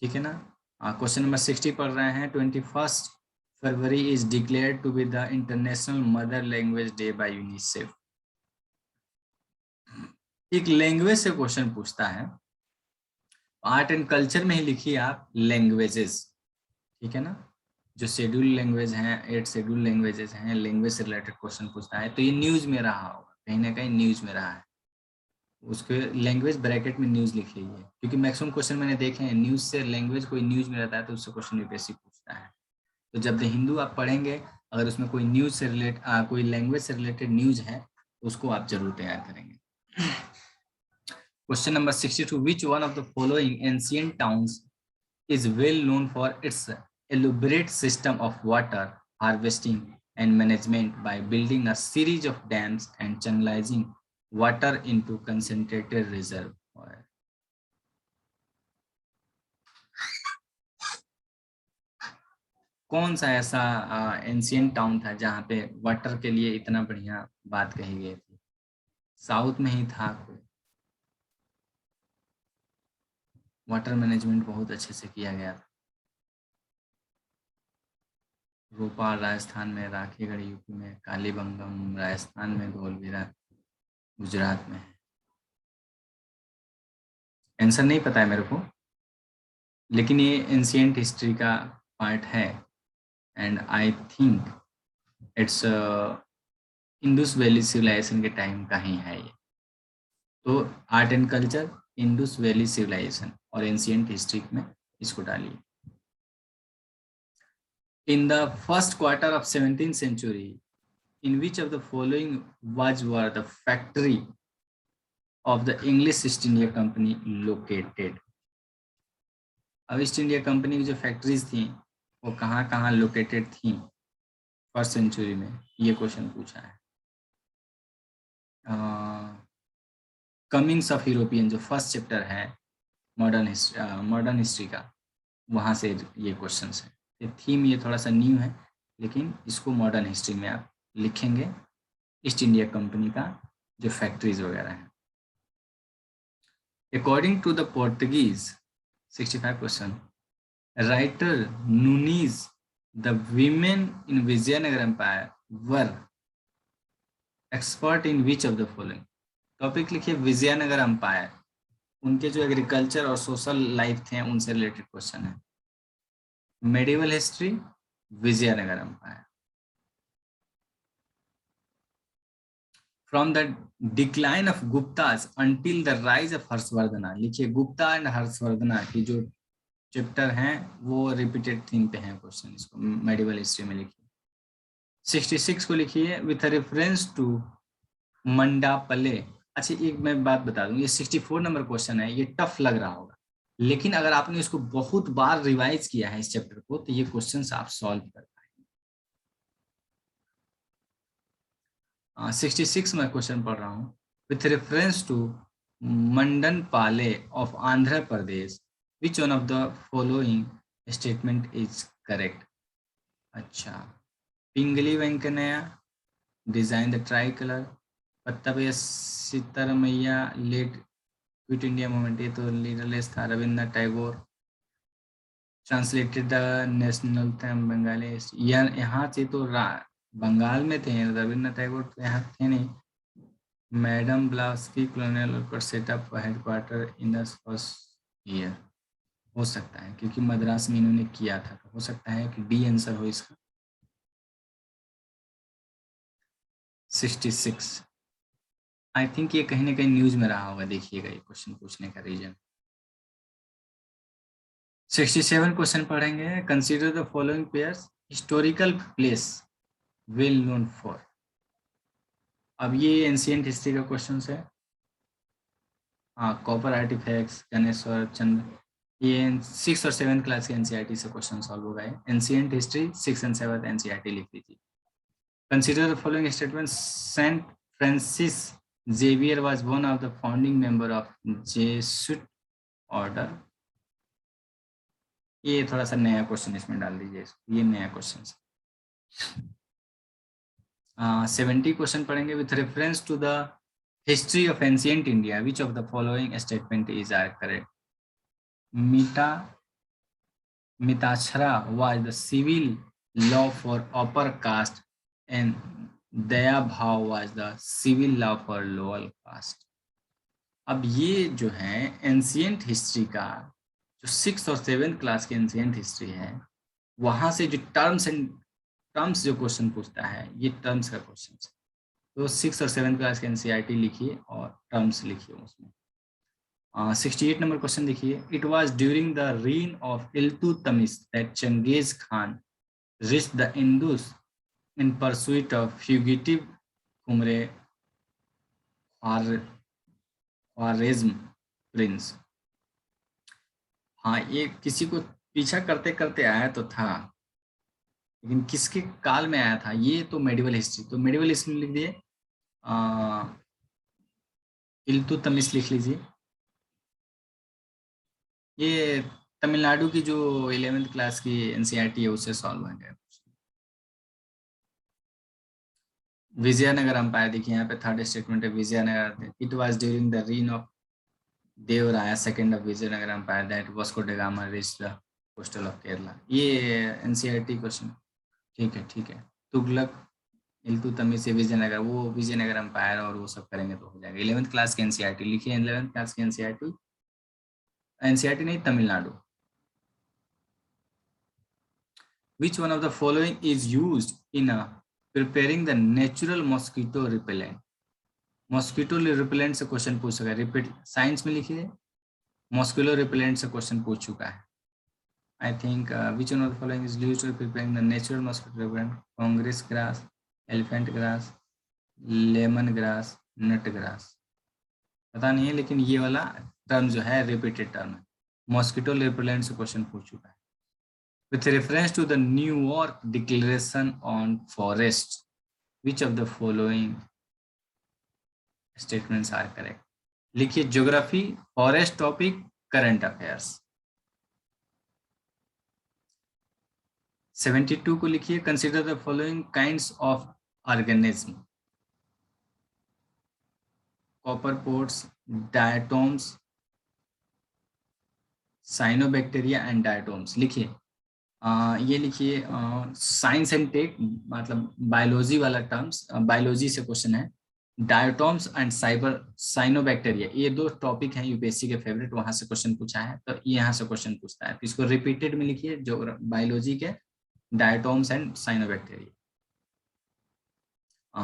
ठीक है ना। क्वेश्चन नंबर 60 पढ़ रहे हैं। 21 February is declared to be the international mother language day by UNICEF. एक लैंग्वेज से क्वेश्चन पूछता है, आर्ट एंड कल्चर में ही लिखिए आप लैंग्वेजेस, ठीक है ना। जो शेड्यूल लैंग्वेज हैं, 8 शेड्यूल लैंग्वेजेस हैं, लैंग्वेज से रिलेटेड क्वेश्चन पूछता है, तो ये न्यूज में रहा होगा, कहीं ना कहीं न्यूज में रहा है, उसके लैंग्वेज ब्रैकेट में न्यूज लिख लीजिए, क्योंकि मैक्सिमम क्वेश्चन मैंने देखे हैं न्यूज से लैंग्वेज, कोई न्यूज में रहता है तो उससे क्वेश्चन यूपीएससी पूछता है। तो जब द हिंदू आप पढ़ेंगे, अगर उसमें कोई न्यूज से कोई लैंग्वेज से रिलेटेड न्यूज है तो उसको आप जरूर तैयार करेंगे। Question number 62, which one of the following ancient towns is well known for its elaborate system of water harvesting and management by building a series of dams and channelizing water into concentrated reservoir. कौन सा ऐसा ancient town था जहाँ पे water के लिए इतना बढ़िया बात कही गई थी? साउथ में ही था कोई। वाटर मैनेजमेंट बहुत अच्छे से किया गया था। भोपाल राजस्थान में, राखीगढ़ यूपी में, कालीबंगम राजस्थान में, धोलवीरा गुजरात में है। आंसर नहीं पता है मेरे को, लेकिन ये एंशियंट हिस्ट्री का पार्ट है and I think it's Indus valley civilisation के टाइम का ही है ये। तो art and culture, Indus valley civilisation और एंशियंट हिस्ट्री में इसको डालिए। In the first quarter of 17th century, in which of the following were the factory of the English East India Company located? अब ईस्ट इंडिया कंपनी की जो factories थी वो कहाँ कहाँ लोकेटेड थी फर्स्ट सेंचुरी में, ये क्वेश्चन पूछा है। कमिंग्स ऑफ यूरोपियन जो फर्स्ट चैप्टर है मॉडर्न हिस्ट्री का, वहाँ से ये क्वेश्चन है। थीम ये थोड़ा सा न्यू है, लेकिन इसको मॉडर्न हिस्ट्री में आप लिखेंगे ईस्ट इंडिया कंपनी का जो फैक्ट्रीज वगैरह है। According to the Portuguese 65 question, writer Nuniz the women in Vijayanagara empire were expert in which of the following? Topic लिखिए विजयनगर एम्पायर, उनके जो एग्रीकल्चर और सोशल लाइफ थे उनसे रिलेटेड क्वेश्चन है। Medieval history, Vijayanagara empire. From the decline of Guptas until the rise of Harshavardhana, लिखिए Gupta and Harshavardhana की जो चैप्टर हैं वो रिपीटेड थीम पे हैं क्वेश्चन, इसको मेडिवल हिस्ट्री में लिखिए। 66 को लिखिए विथ रेफरेंस टू मंडापले। अच्छा एक मैं बात बता दूं, ये 64 नंबर क्वेश्चन है, ये टफ लग रहा होगा, लेकिन अगर आपने इसको बहुत बार रिवाइज किया है इस चैप्टर को तो ये क्वेश्चन आप सॉल्व कर पाएंगे। 66 में क्वेश्चन पढ़ रहा हूँ। With reference to Madanapalle of Andhra Pradesh which one of the following statement is correct? अच्छा, Pingali Venkayya design the tricolour, Pattabhi Sitaramayya let quit India movement, ये तो लीडरलेस था, Rabindranath Tagore translated the national anthem Bengali, यहाँ से तो बंगाल में थे रविंद्रनाथ टैगोर, तो यहाँ थे नहीं। Madam Blavatsky colonial setup headquarter in the first year, हो सकता है क्योंकि मद्रास में इन्होंने किया था, तो हो सकता है कि डी आंसर हो इसका। 66 आई थिंक ये कहीं ना कहीं न्यूज में रहा होगा, देखिएगा ये क्वेश्चन पूछने का रीजन। 67 क्वेश्चन पढ़ेंगे। Consider the following pairs historical place well known for. अब ये एंशियंट हिस्ट्री का क्वेश्चन है। हाँ, कॉपर आर्टिफैक्ट्स, गणेश्वर चंद्र, ये 6 और 7 क्लास के एनसीईआरटी से क्वेश्चन सॉल्व हो गए। एंशियंट हिस्ट्री 6 एंड 7 एनसीईआरटी लिख लीजिए। Consider the following statement, Saint Francis Xavier was one of the founding member of Jesuit order. ये थोड़ा सा नया क्वेश्चन इसमें डाल दीजिए, ये नया क्वेश्चन है। 70 क्वेश्चन पढ़ेंगे। With reference to the history of ancient India which of the following statement is are correct? Mitakshara was the civil law for upper caste and Dayabhaga was the civil law for lower caste। अब ये जो है ancient history का जो 6 और 7 class की ancient history है, वहां से जो टर्म्स जो क्वेश्चन पूछता है, ये टर्म्स का क्वेश्चन है। तो 6 और 7 क्लास के एनसीईआरटी लिखिए और टर्म्स लिखिए उसमें। 68 नंबर क्वेश्चन देखिए। It was during the reign of Iltutmish that Genghis Khan reached the Indus in pursuit of fugitive कुमरे ख्वारिज़्म प्रिंस। हाँ, ये किसी को पीछा करते करते आया तो था, लेकिन किसके काल में आया था ये तो मेडिवल हिस्ट्री, तो मेडिवल हिस्ट्री लिख दिए, इल्तुतमिश लिख लीजिए। ये तमिलनाडु की जो 11th क्लास की एनसीईआरटी है उससे सॉल्व हो गया। विजयनगर अंपायर देखिए यहाँ पे थर्ड स्टेटमेंट है Vijayanagara. It was during the reign of Devaraya second of Vijayanagara empire that Vasco da Gama reached the coastal of Kerala. ये एनसीईआरटी क्वेश्चन। ठीक है। तुगलक इल्तुतमिश से विजयनगर, वो विजयनगर अंपायर और वो सब करेंगे तो हो जाएगा। 11th क्लास की एनसीईआरटी लिखिए, 11th क्लास की एनसीईआरटी, एनसीईआरटी नहीं Tamil Nadu. Which one of the following is used in preparing the natural mosquito repellent? Mosquito repellent से क्वेश्चन पूछ सका, रिपीट साइंस में लिखिए, मॉस्किटो रिपेलेंट से क्वेश्चन पूछ चुका है। I think which one of the following is used to preparing the natural mosquito repellent? Congress grass, elephant grass, lemon grass, nut grass. पता नहीं है, लेकिन ये वाला टर्म जो है रिपीटेड टर्म है। मॉस्किटो रिपेलेंट से क्वेश्चन पूछ चुका है। With reference to the New York Declaration on Forests, which of the following statements are correct? लिखिए geography, forest topic, current affairs. 72 को लिखिए, consider the following kinds of organism: copepods, diatoms, cyanobacteria and diatoms. लिखिए ये लिखिए science and tech, मतलब biology वाला terms, biology से question है। डायटोम्स एंड साइनोबैक्टीरिया, ये दो टॉपिक हैं यूपीएससी के फेवरेट, वहां से क्वेश्चन पूछा है, तो ये यहाँ से क्वेश्चन पूछता है, तो इसको रिपीटेड में लिखिए, जो बायोलॉजी के डायटोम्स एंड साइनोबैक्टीरिया।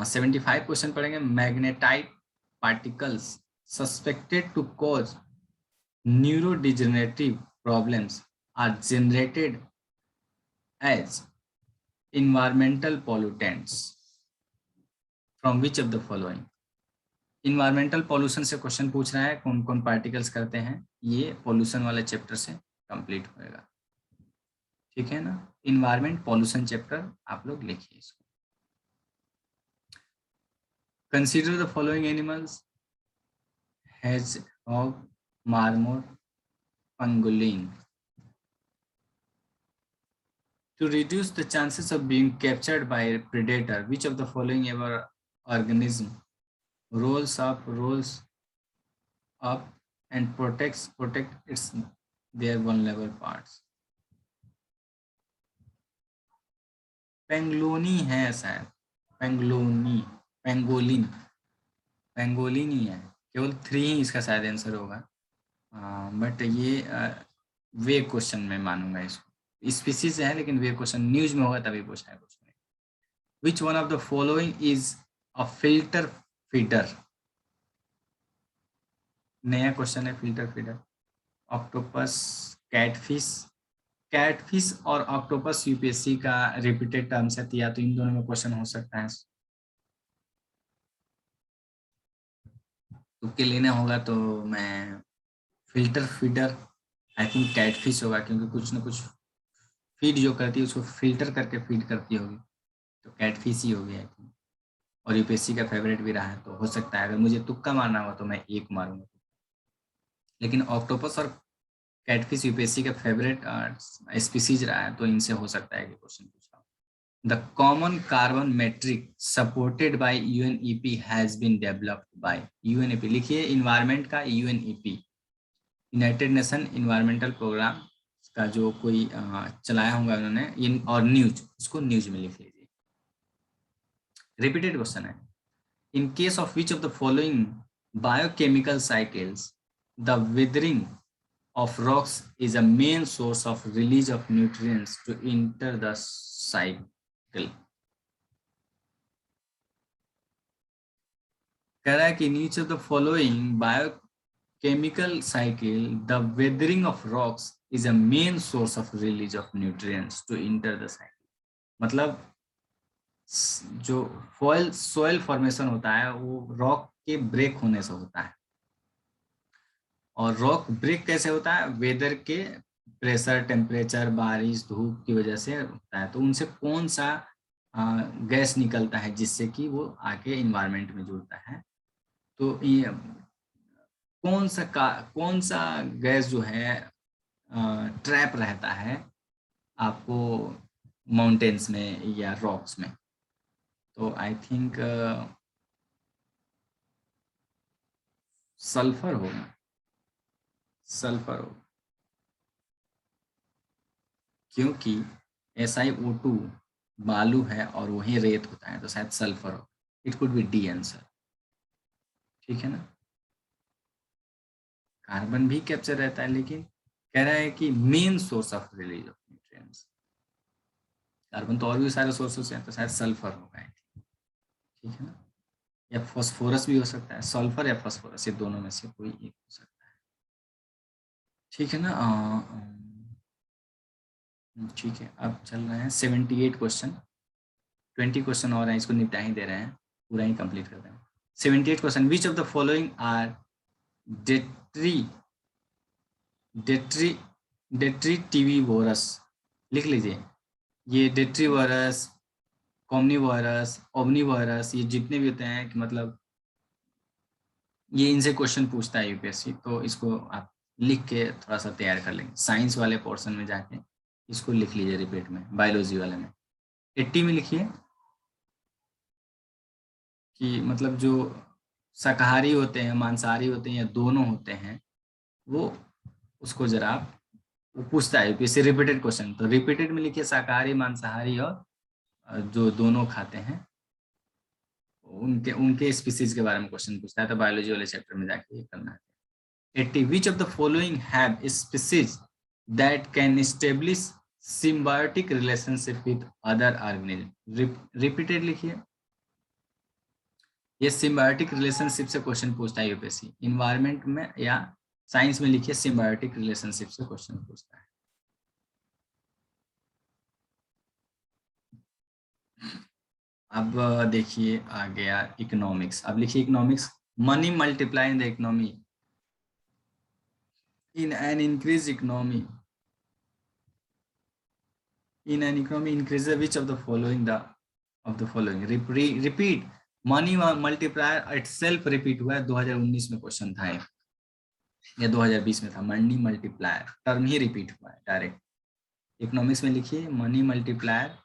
75 क्वेश्चन पढ़ेंगे। Magnetite particles suspected to cause neurodegenerative problems are generated as environmental pollutants from which of the following? Environmental pollution से क्वेश्चन पूछ रहा है, कौन कौन पार्टिकल्स करते हैं, ये पॉल्यूशन वाले चैप्टर से कंप्लीट होएगा। ठीक है ना, इन्वायरमेंट पॉल्यूशन चैप्टर आप लोग लिखिए इसको। Consider the following animals: hedgehog, marmot, pangolin. To reduce the chances of being captured by a predator, which of the following ever organism rolls up and protect its their vulnerable parts? पेंगलोनी है शायद, pangolin ही है। केवल 3 ही इसका शायद answer होगा, but ये वे question में मानूंगा इसको। स्पीसीज है लेकिन वे क्वेश्चन न्यूज में होगा तभी पूछा है question. Which one of the following is a filter feeder? नया क्वेश्चन है, फिल्टर फीडर। ऑक्टोपस, कैटफिश और ऑक्टोपस यूपीएससी का रिपीटेड टर्म्स है, या तो इन दोनों में क्वेश्चन हो सकता है। तुक्के लेना होगा तो मैं filter feeder, I think catfish होगा, क्योंकि कुछ ना कुछ फीड जो करती है उसको फिल्टर करके फीड करती होगी, तो कैटफिश ही होगी आई थिंक। और यूपीएससी का फेवरेट भी रहा है, तो हो सकता है अगर मुझे तुक्का मारना हो तो मैं एक मारूंगा, लेकिन ऑक्टोपस और कैटफिश यूपीएससी का फेवरेट स्पीसीज रहा है, तो इनसे हो सकता है कि क्वेश्चन पूछा। The common carbon metric supported by UNEP has been developed by UNEP. लिखिए इन्वायरमेंट का UNEP, United Nation Environmental Programme का जो कोई चलाया होगा उन्होंने, और न्यूज, उसको न्यूज में लिख लीजिए। रिपीटेड क्वेश्चन है। In case of which of the following biochemical cycles the withering of rocks is a main source of release of nutrients to enter the cycle? कह रहा है कि in each of the following biochemical cycle the weathering of rocks is a main source of release of nutrients to enter the cycle। मतलब जो soil formation होता है वो rock के ब्रेक होने से होता है, और रॉक ब्रेक कैसे होता है? वेदर के प्रेशर, टेम्परेचर, बारिश, धूप की वजह से होता है। तो उनसे कौन सा गैस निकलता है जिससे कि वो आके इन्वायरमेंट में जुड़ता है? तो ये कौन सा गैस जो है ट्रैप रहता है आपको माउंटेन्स में या रॉक्स में। तो आई थिंक सल्फर होगा, सल्फर होगा, क्योंकि SiO2 बालू है और वही रेत होता है, तो शायद सल्फर हो। It could be D answer, ठीक है ना। कार्बन भी कैप्चर रहता है, लेकिन कह रहा है कि main source of release of nutrients. Carbon तो और भी सारे सोर्सेस हैं, तो शायद सल्फर होगा, ठीक है ना। या फॉस्फोरस भी हो सकता है, सल्फर या फॉस्फोरस, ये दोनों में से कोई एक हो सकता है, ठीक है ना। ठीक है, अब चल रहे हैं 78 क्वेश्चन, 20 क्वेश्चन और हैं, इसको निपटा ही दे रहे हैं, पूरा ही कंप्लीट कर रहे हैं। 78 question, which of the following are detri detri detritivorous, लिख लीजिए। ये डेट्रीवोरस, कॉमनीवोरस, ओमनीवोरस, ये जितने भी होते हैं कि मतलब ये इनसे क्वेश्चन पूछता है यूपीएससी, तो इसको आप लिख के थोड़ा सा तैयार कर लेंगे। साइंस वाले पोर्शन में जाके इसको लिख लीजिए रिपीट में, बायोलॉजी वाले में 80 में लिखिए कि मतलब जो शाकाहारी होते हैं, मांसाहारी होते हैं या दोनों होते हैं, वो उसको जरा आप, वो पूछता है यूपीएससी रिपीटेड क्वेश्चन, तो रिपीटेड में लिखिए शाकाहारी, मांसाहारी और जो दोनों खाते हैं उनके उनके स्पीसीज के बारे में क्वेश्चन पूछता है, तो बायोलॉजी वाले चैप्टर में जाके ये करना है। 80, which of the following have species that can establish symbiotic relationship with other organism? Repeated लिखिए। ये सिम्बायोटिक रिलेशनशिप से क्वेश्चन पूछता है यूपीएससी, इन्वायरमेंट में या साइंस में लिखिए सिम्बायोटिक रिलेशनशिप से क्वेश्चन पूछता है। अब देखिए आ गया इकोनॉमिक्स, अब लिखिए economics, money multiply in the economy, in an increased economy, in an economy increases which of the following repeat money multiplier itself repeat हुआ है, 2019 में क्वेश्चन था या 2020 में था, मनी मल्टीप्लायर टर्म ही रिपीट हुआ है डायरेक्ट। इकोनॉमिक्स में लिखिए money multiplier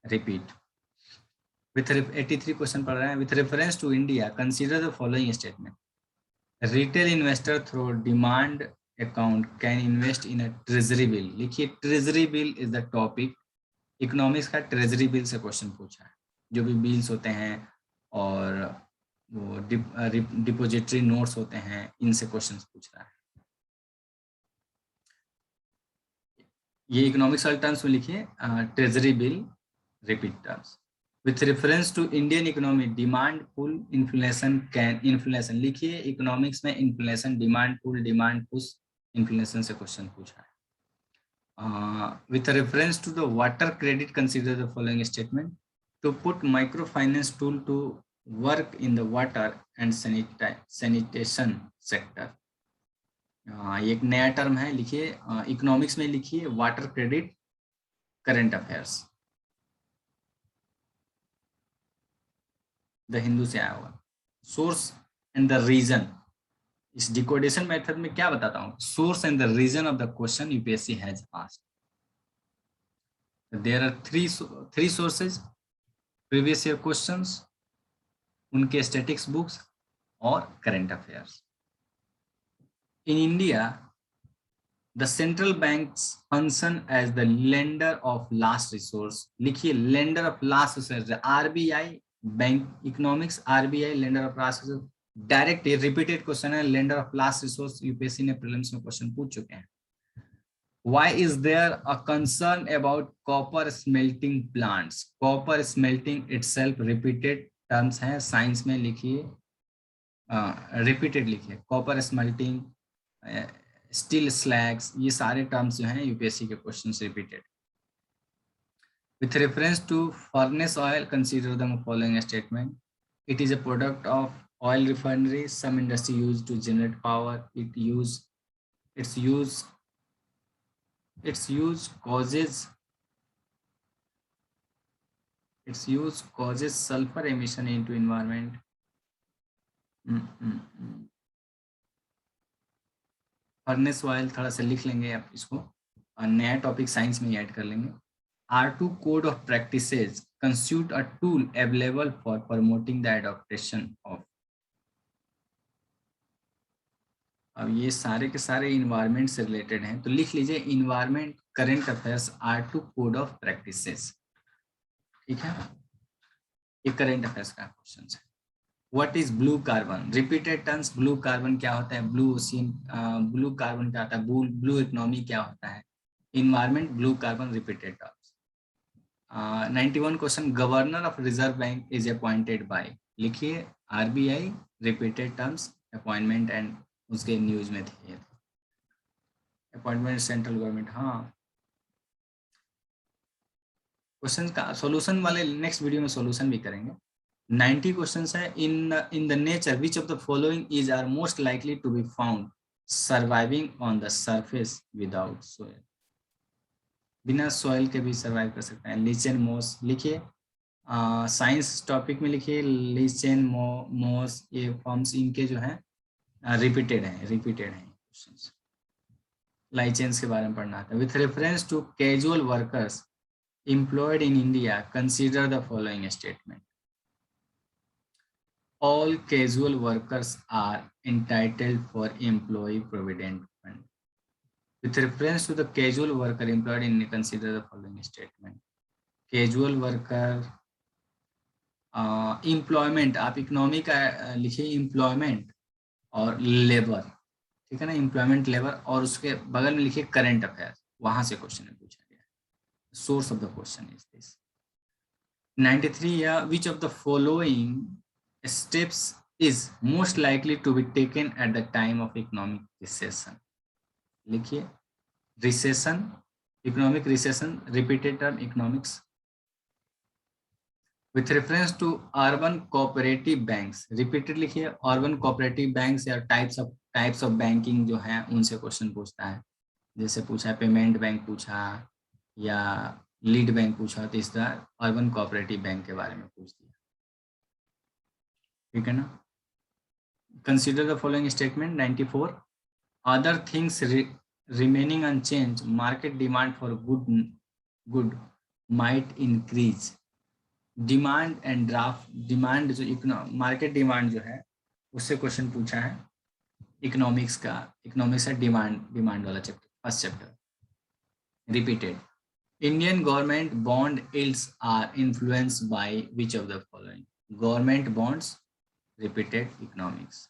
repeat with 83 question पढ़ रहे हैं। With reference to India consider the following statement, retail investor through demand account can invest in a treasury bill, लिखिए treasury bill is the topic, economics का treasury bill से question पूछा है, जो भी बिल्स होते हैं और वो डिपोजिटरी नोट्स होते हैं, इनसे क्वेश्चन पूछ रहा है। ये इकोनॉमिक्स वाले टर्म्स में लिखिए treasury bill repeat terms. With reference to Indian economy demand pull inflation can, inflation लिखिए, इकोनॉमिक्स में inflation demand pull demand push inflation से क्वेश्चन पूछा है। With reference to the water credit, consider the following statement, to put microfinance tool to work in the water and sanitation sector. ये एक नया term है, लिखिए economics में लिखिए water credit current affairs, the Hindu से आया होगा। सोर्स एंड द रीजन, इस डिकोडेशन मेथड में क्या बताता हूँ, source and the reason of the question UPSC has asked. There are three sources, previous year questions, उनके स्टैटिक्स बुक्स और current affairs. In India the central banks function as the lender of last resource, लिखिए lender of last resource, RBI bank, economics RBI lender of last resource, direct repeated question है, lender of last resource UPSC ने prelims में question पूछ चुके हैं। Why is there a concern about copper smelting plants? Copper smelting itself repeated terms हैं, science में लिखिए repeated लिखिए, कॉपर स्मेल्टिंग, स्टील स्लैग्स, ये सारे टर्म्स जो हैं यूपीएससी के questions repeated. With reference to furnace oil consider the following statement, it is a product of oil refinery, some industry use to generate power, its use causes sulfur emission into environment. Furnace oil थोड़ा सा लिख लेंगे आप इसको, और नया topic science में add कर लेंगे। R2 code of practices constitute a tool available for promoting the adaptation of। अब ये सारे के सारे इन्वायरमेंट से रिलेटेड हैं, तो लिख लीजिए environment current affairs R2 code of practices. ठीक है, ये करंट अफेयर्स का क्वेश्चन है। What is blue carbon? Repeated terms. Blue carbon क्या होता है? ब्लू ओशियन, ब्लू कार्बन क्या होता है? ब्लू इकोनॉमी क्या होता है? Environment, blue carbon, repeated terms. 91 question, governor of Reserve Bank is appointed by. लिखिए RBI, repeated terms, appointment and उसके न्यूज में थे अपॉइंटमेंट सेंट्रल गवर्नमेंट। हाँ, क्वेश्चन का सॉल्यूशन वाले नेक्स्ट वीडियो में सॉल्यूशन भी करेंगे। 90 क्वेश्चंस है। In the nature which of the following is are most likely to be found surviving on the surface without soil. बिना सॉइल के भी सर्वाइव कर सकते हैं। लीचेन मोस। लिखिए साइंस टॉपिक में लिखिए लीचेन मोस, ये फॉर्म्स इनके जो है रिपीटेड हैं क्वेश्चंस। लाइचेंस के बारे में पढ़ना था। With reference to casual workers employed in India, consider the following statement. All casual workers are entitled for employee provident fund. With reference to the casual worker employed in, consider the following statement. Casual worker, employment, आप economy का लिखिए employment और labour, ठीक है ना, employment labour, और उसके बगल में लिखिए करंट अफेयर, वहां से क्वेश्चन पूछा गया। Source of the question is this. 93, which of the following steps is most likely to be taken at the time of economic recession? लिखिए recession, economic recession, repeated term economics। With reference to urban cooperative banks, repeated लिखिए urban cooperative banks या types of banking जो है उनसे question पूछता है। जैसे पूछा पेमेंट बैंक पूछा या लीड बैंक पूछा, तो इस तरह अर्बन कोऑपरेटिव बैंक के बारे में पूछ दिया। ठीक है ना। Consider the following statement. 94, other things remaining unchanged, market demand for good might increase. Demand and draft, demand जो मार्केट डिमांड जो है उससे क्वेश्चन पूछा है इकोनॉमिक्स का। इकोनॉमिक्स है डिमांड वाला chapter, first chapter. Repeated, Indian government bond yields are influenced by which of the following? Government bonds, repeated economics.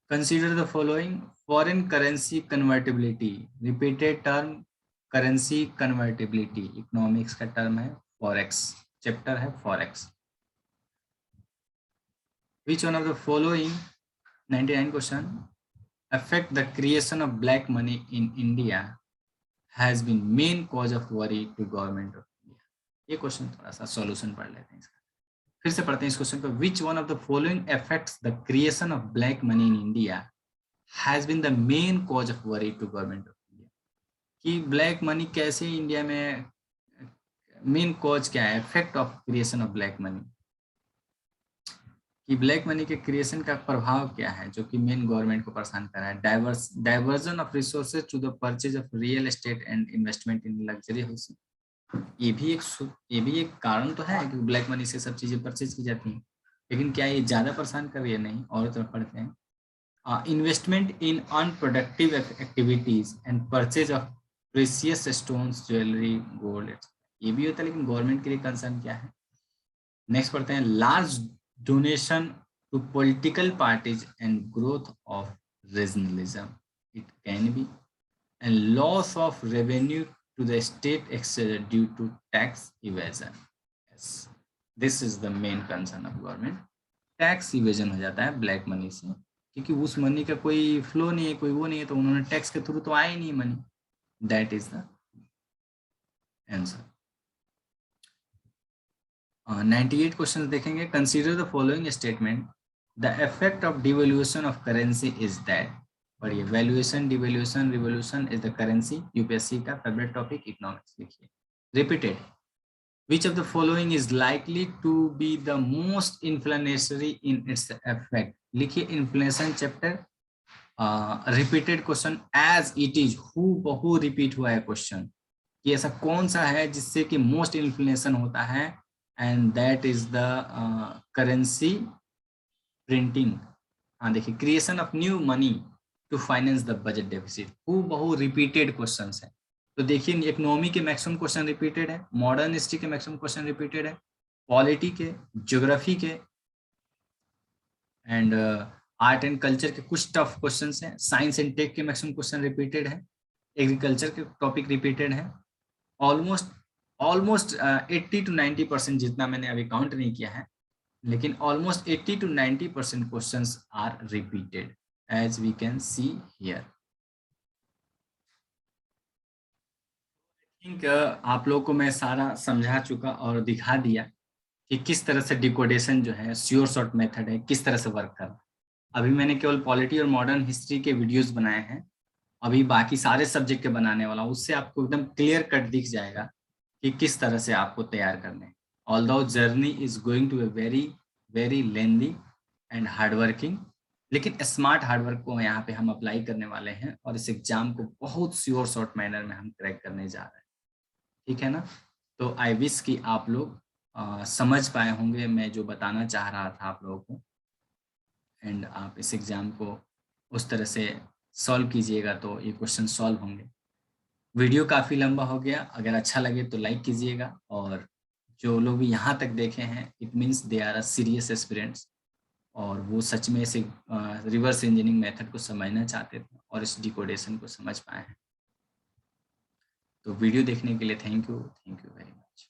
Consider the following. Foreign currency convertibility, repeated term currency convertibility, economics का term है forex, chapter है forex. Which one of the following, 99 question, affect the creation of black money in India has been main cause of worry to government of India? ये question थोड़ा सा solution पढ़ लेते हैं इसका। फिर से पढ़ते हैं इस क्वेश्चन को। Which one of the following affects the creation of black money in India has been the main cause of worry to government of India? कि ब्लैक मनी कैसे इंडिया में, मेन कॉज क्या है, effect of creation of black money, कि black money के creation का प्रभाव क्या है जो कि मेन गवर्नमेंट को परेशान कर रहा है। Diversion of resources to the purchase of real estate and investment in luxury housing. ये भी एक कारण तो है कि ब्लैक मनी से सब चीजें परचेज की जाती हैं, लेकिन क्या ये ज्यादा परेशान कर रही है? नहीं। और तरफ पढ़ते हैं। Investment in unproductive activities and purchase of precious stones, jewellery, gold, ये भी होता है, लेकिन गवर्नमेंट के लिए कंसर्न क्या है? नेक्स्ट पढ़ते हैं। Large donation to political parties and growth of regionalism, it can be, and loss of revenue to the state exchequer due to tax evasion. Yes, this is the main concern of government. Tax evasion हो जाता है black money से, क्योंकि उस money का कोई flow नहीं है, कोई वो नहीं है, तो उन्होंने टैक्स के थ्रू तो आया ही नहीं money. That is the answer. 98 question देखेंगे। Consider the following statement. The effect of devaluation of currency is that. पढ़िए, valuation, devaluation, revolution is the currency. UPSC का फेवरेट टॉपिक इकोनॉमिक्स। लिखिए repeated, which of the following is likely to be the most inflammatory in its effect? लिखिए inflation chapter repeated question as it is, हु बहु repeat हुआ है question, कि ऐसा कौन सा है जिससे कि मोस्ट इन्फ्लेशन होता है, and that is the currency printing. हाँ देखिए, creation of new money to finance the budget deficit, हु बहु रिपीटेड क्वेश्चन है। तो देखिए, इकोनॉमी के मैक्सिमम क्वेश्चन रिपीटेड है, मॉडर्न हिस्ट्री के मैक्सिमम क्वेश्चन रिपीटेड है, पॉलिटी के, ज्योग्राफी के, एंड आर्ट एंड कल्चर के कुछ टफ क्वेश्चन हैं, साइंस एंड टेक के मैक्सिमम क्वेश्चन रिपीटेड है, एग्रीकल्चर के टॉपिक रिपीटेड है। ऑलमोस्ट ऑलमोस्ट 80 to 90% जितना मैंने अभी काउंट नहीं किया है, लेकिन almost 80 to 90% questions are repeated as we can see here. Think आप लोगों को मैं सारा समझा चुका और दिखा दिया कि किस तरह से डिकोडेशन जो है श्योर शॉर्ट मेथड है, किस तरह से वर्क कर रहा है। अभी मैंने केवल पॉलिटी और मॉडर्न हिस्ट्री के वीडियोस बनाए हैं, अभी बाकी सारे सब्जेक्ट के बनाने वाला हूँ, उससे आपको एकदम क्लियर कट दिख जाएगा कि किस तरह से आपको तैयार करने हैं। Although journey is going to a very very lengthy and hardworking, लेकिन स्मार्ट हार्डवर्क को यहाँ पे हम अप्लाई करने वाले हैं और इस एग्जाम को बहुत श्योर शॉर्ट मैनर में हम क्रैक करने जा रहे हैं, ठीक है ना। तो आई विश कि आप लोग समझ पाए होंगे मैं जो बताना चाह रहा था आप लोगों को, एंड आप इस एग्ज़ाम को उस तरह से सॉल्व कीजिएगा तो ये क्वेश्चन सॉल्व होंगे। वीडियो काफ़ी लंबा हो गया, अगर अच्छा लगे तो लाइक कीजिएगा, और जो लोग भी यहाँ तक देखे हैं it means they are a serious aspirants, और वो सच में इसे रिवर्स इंजीनियरिंग मेथड को समझना चाहते थे और इस डिकोडेशन को समझ पाए हैं। तो वीडियो देखने के लिए थैंक यू वेरी मच।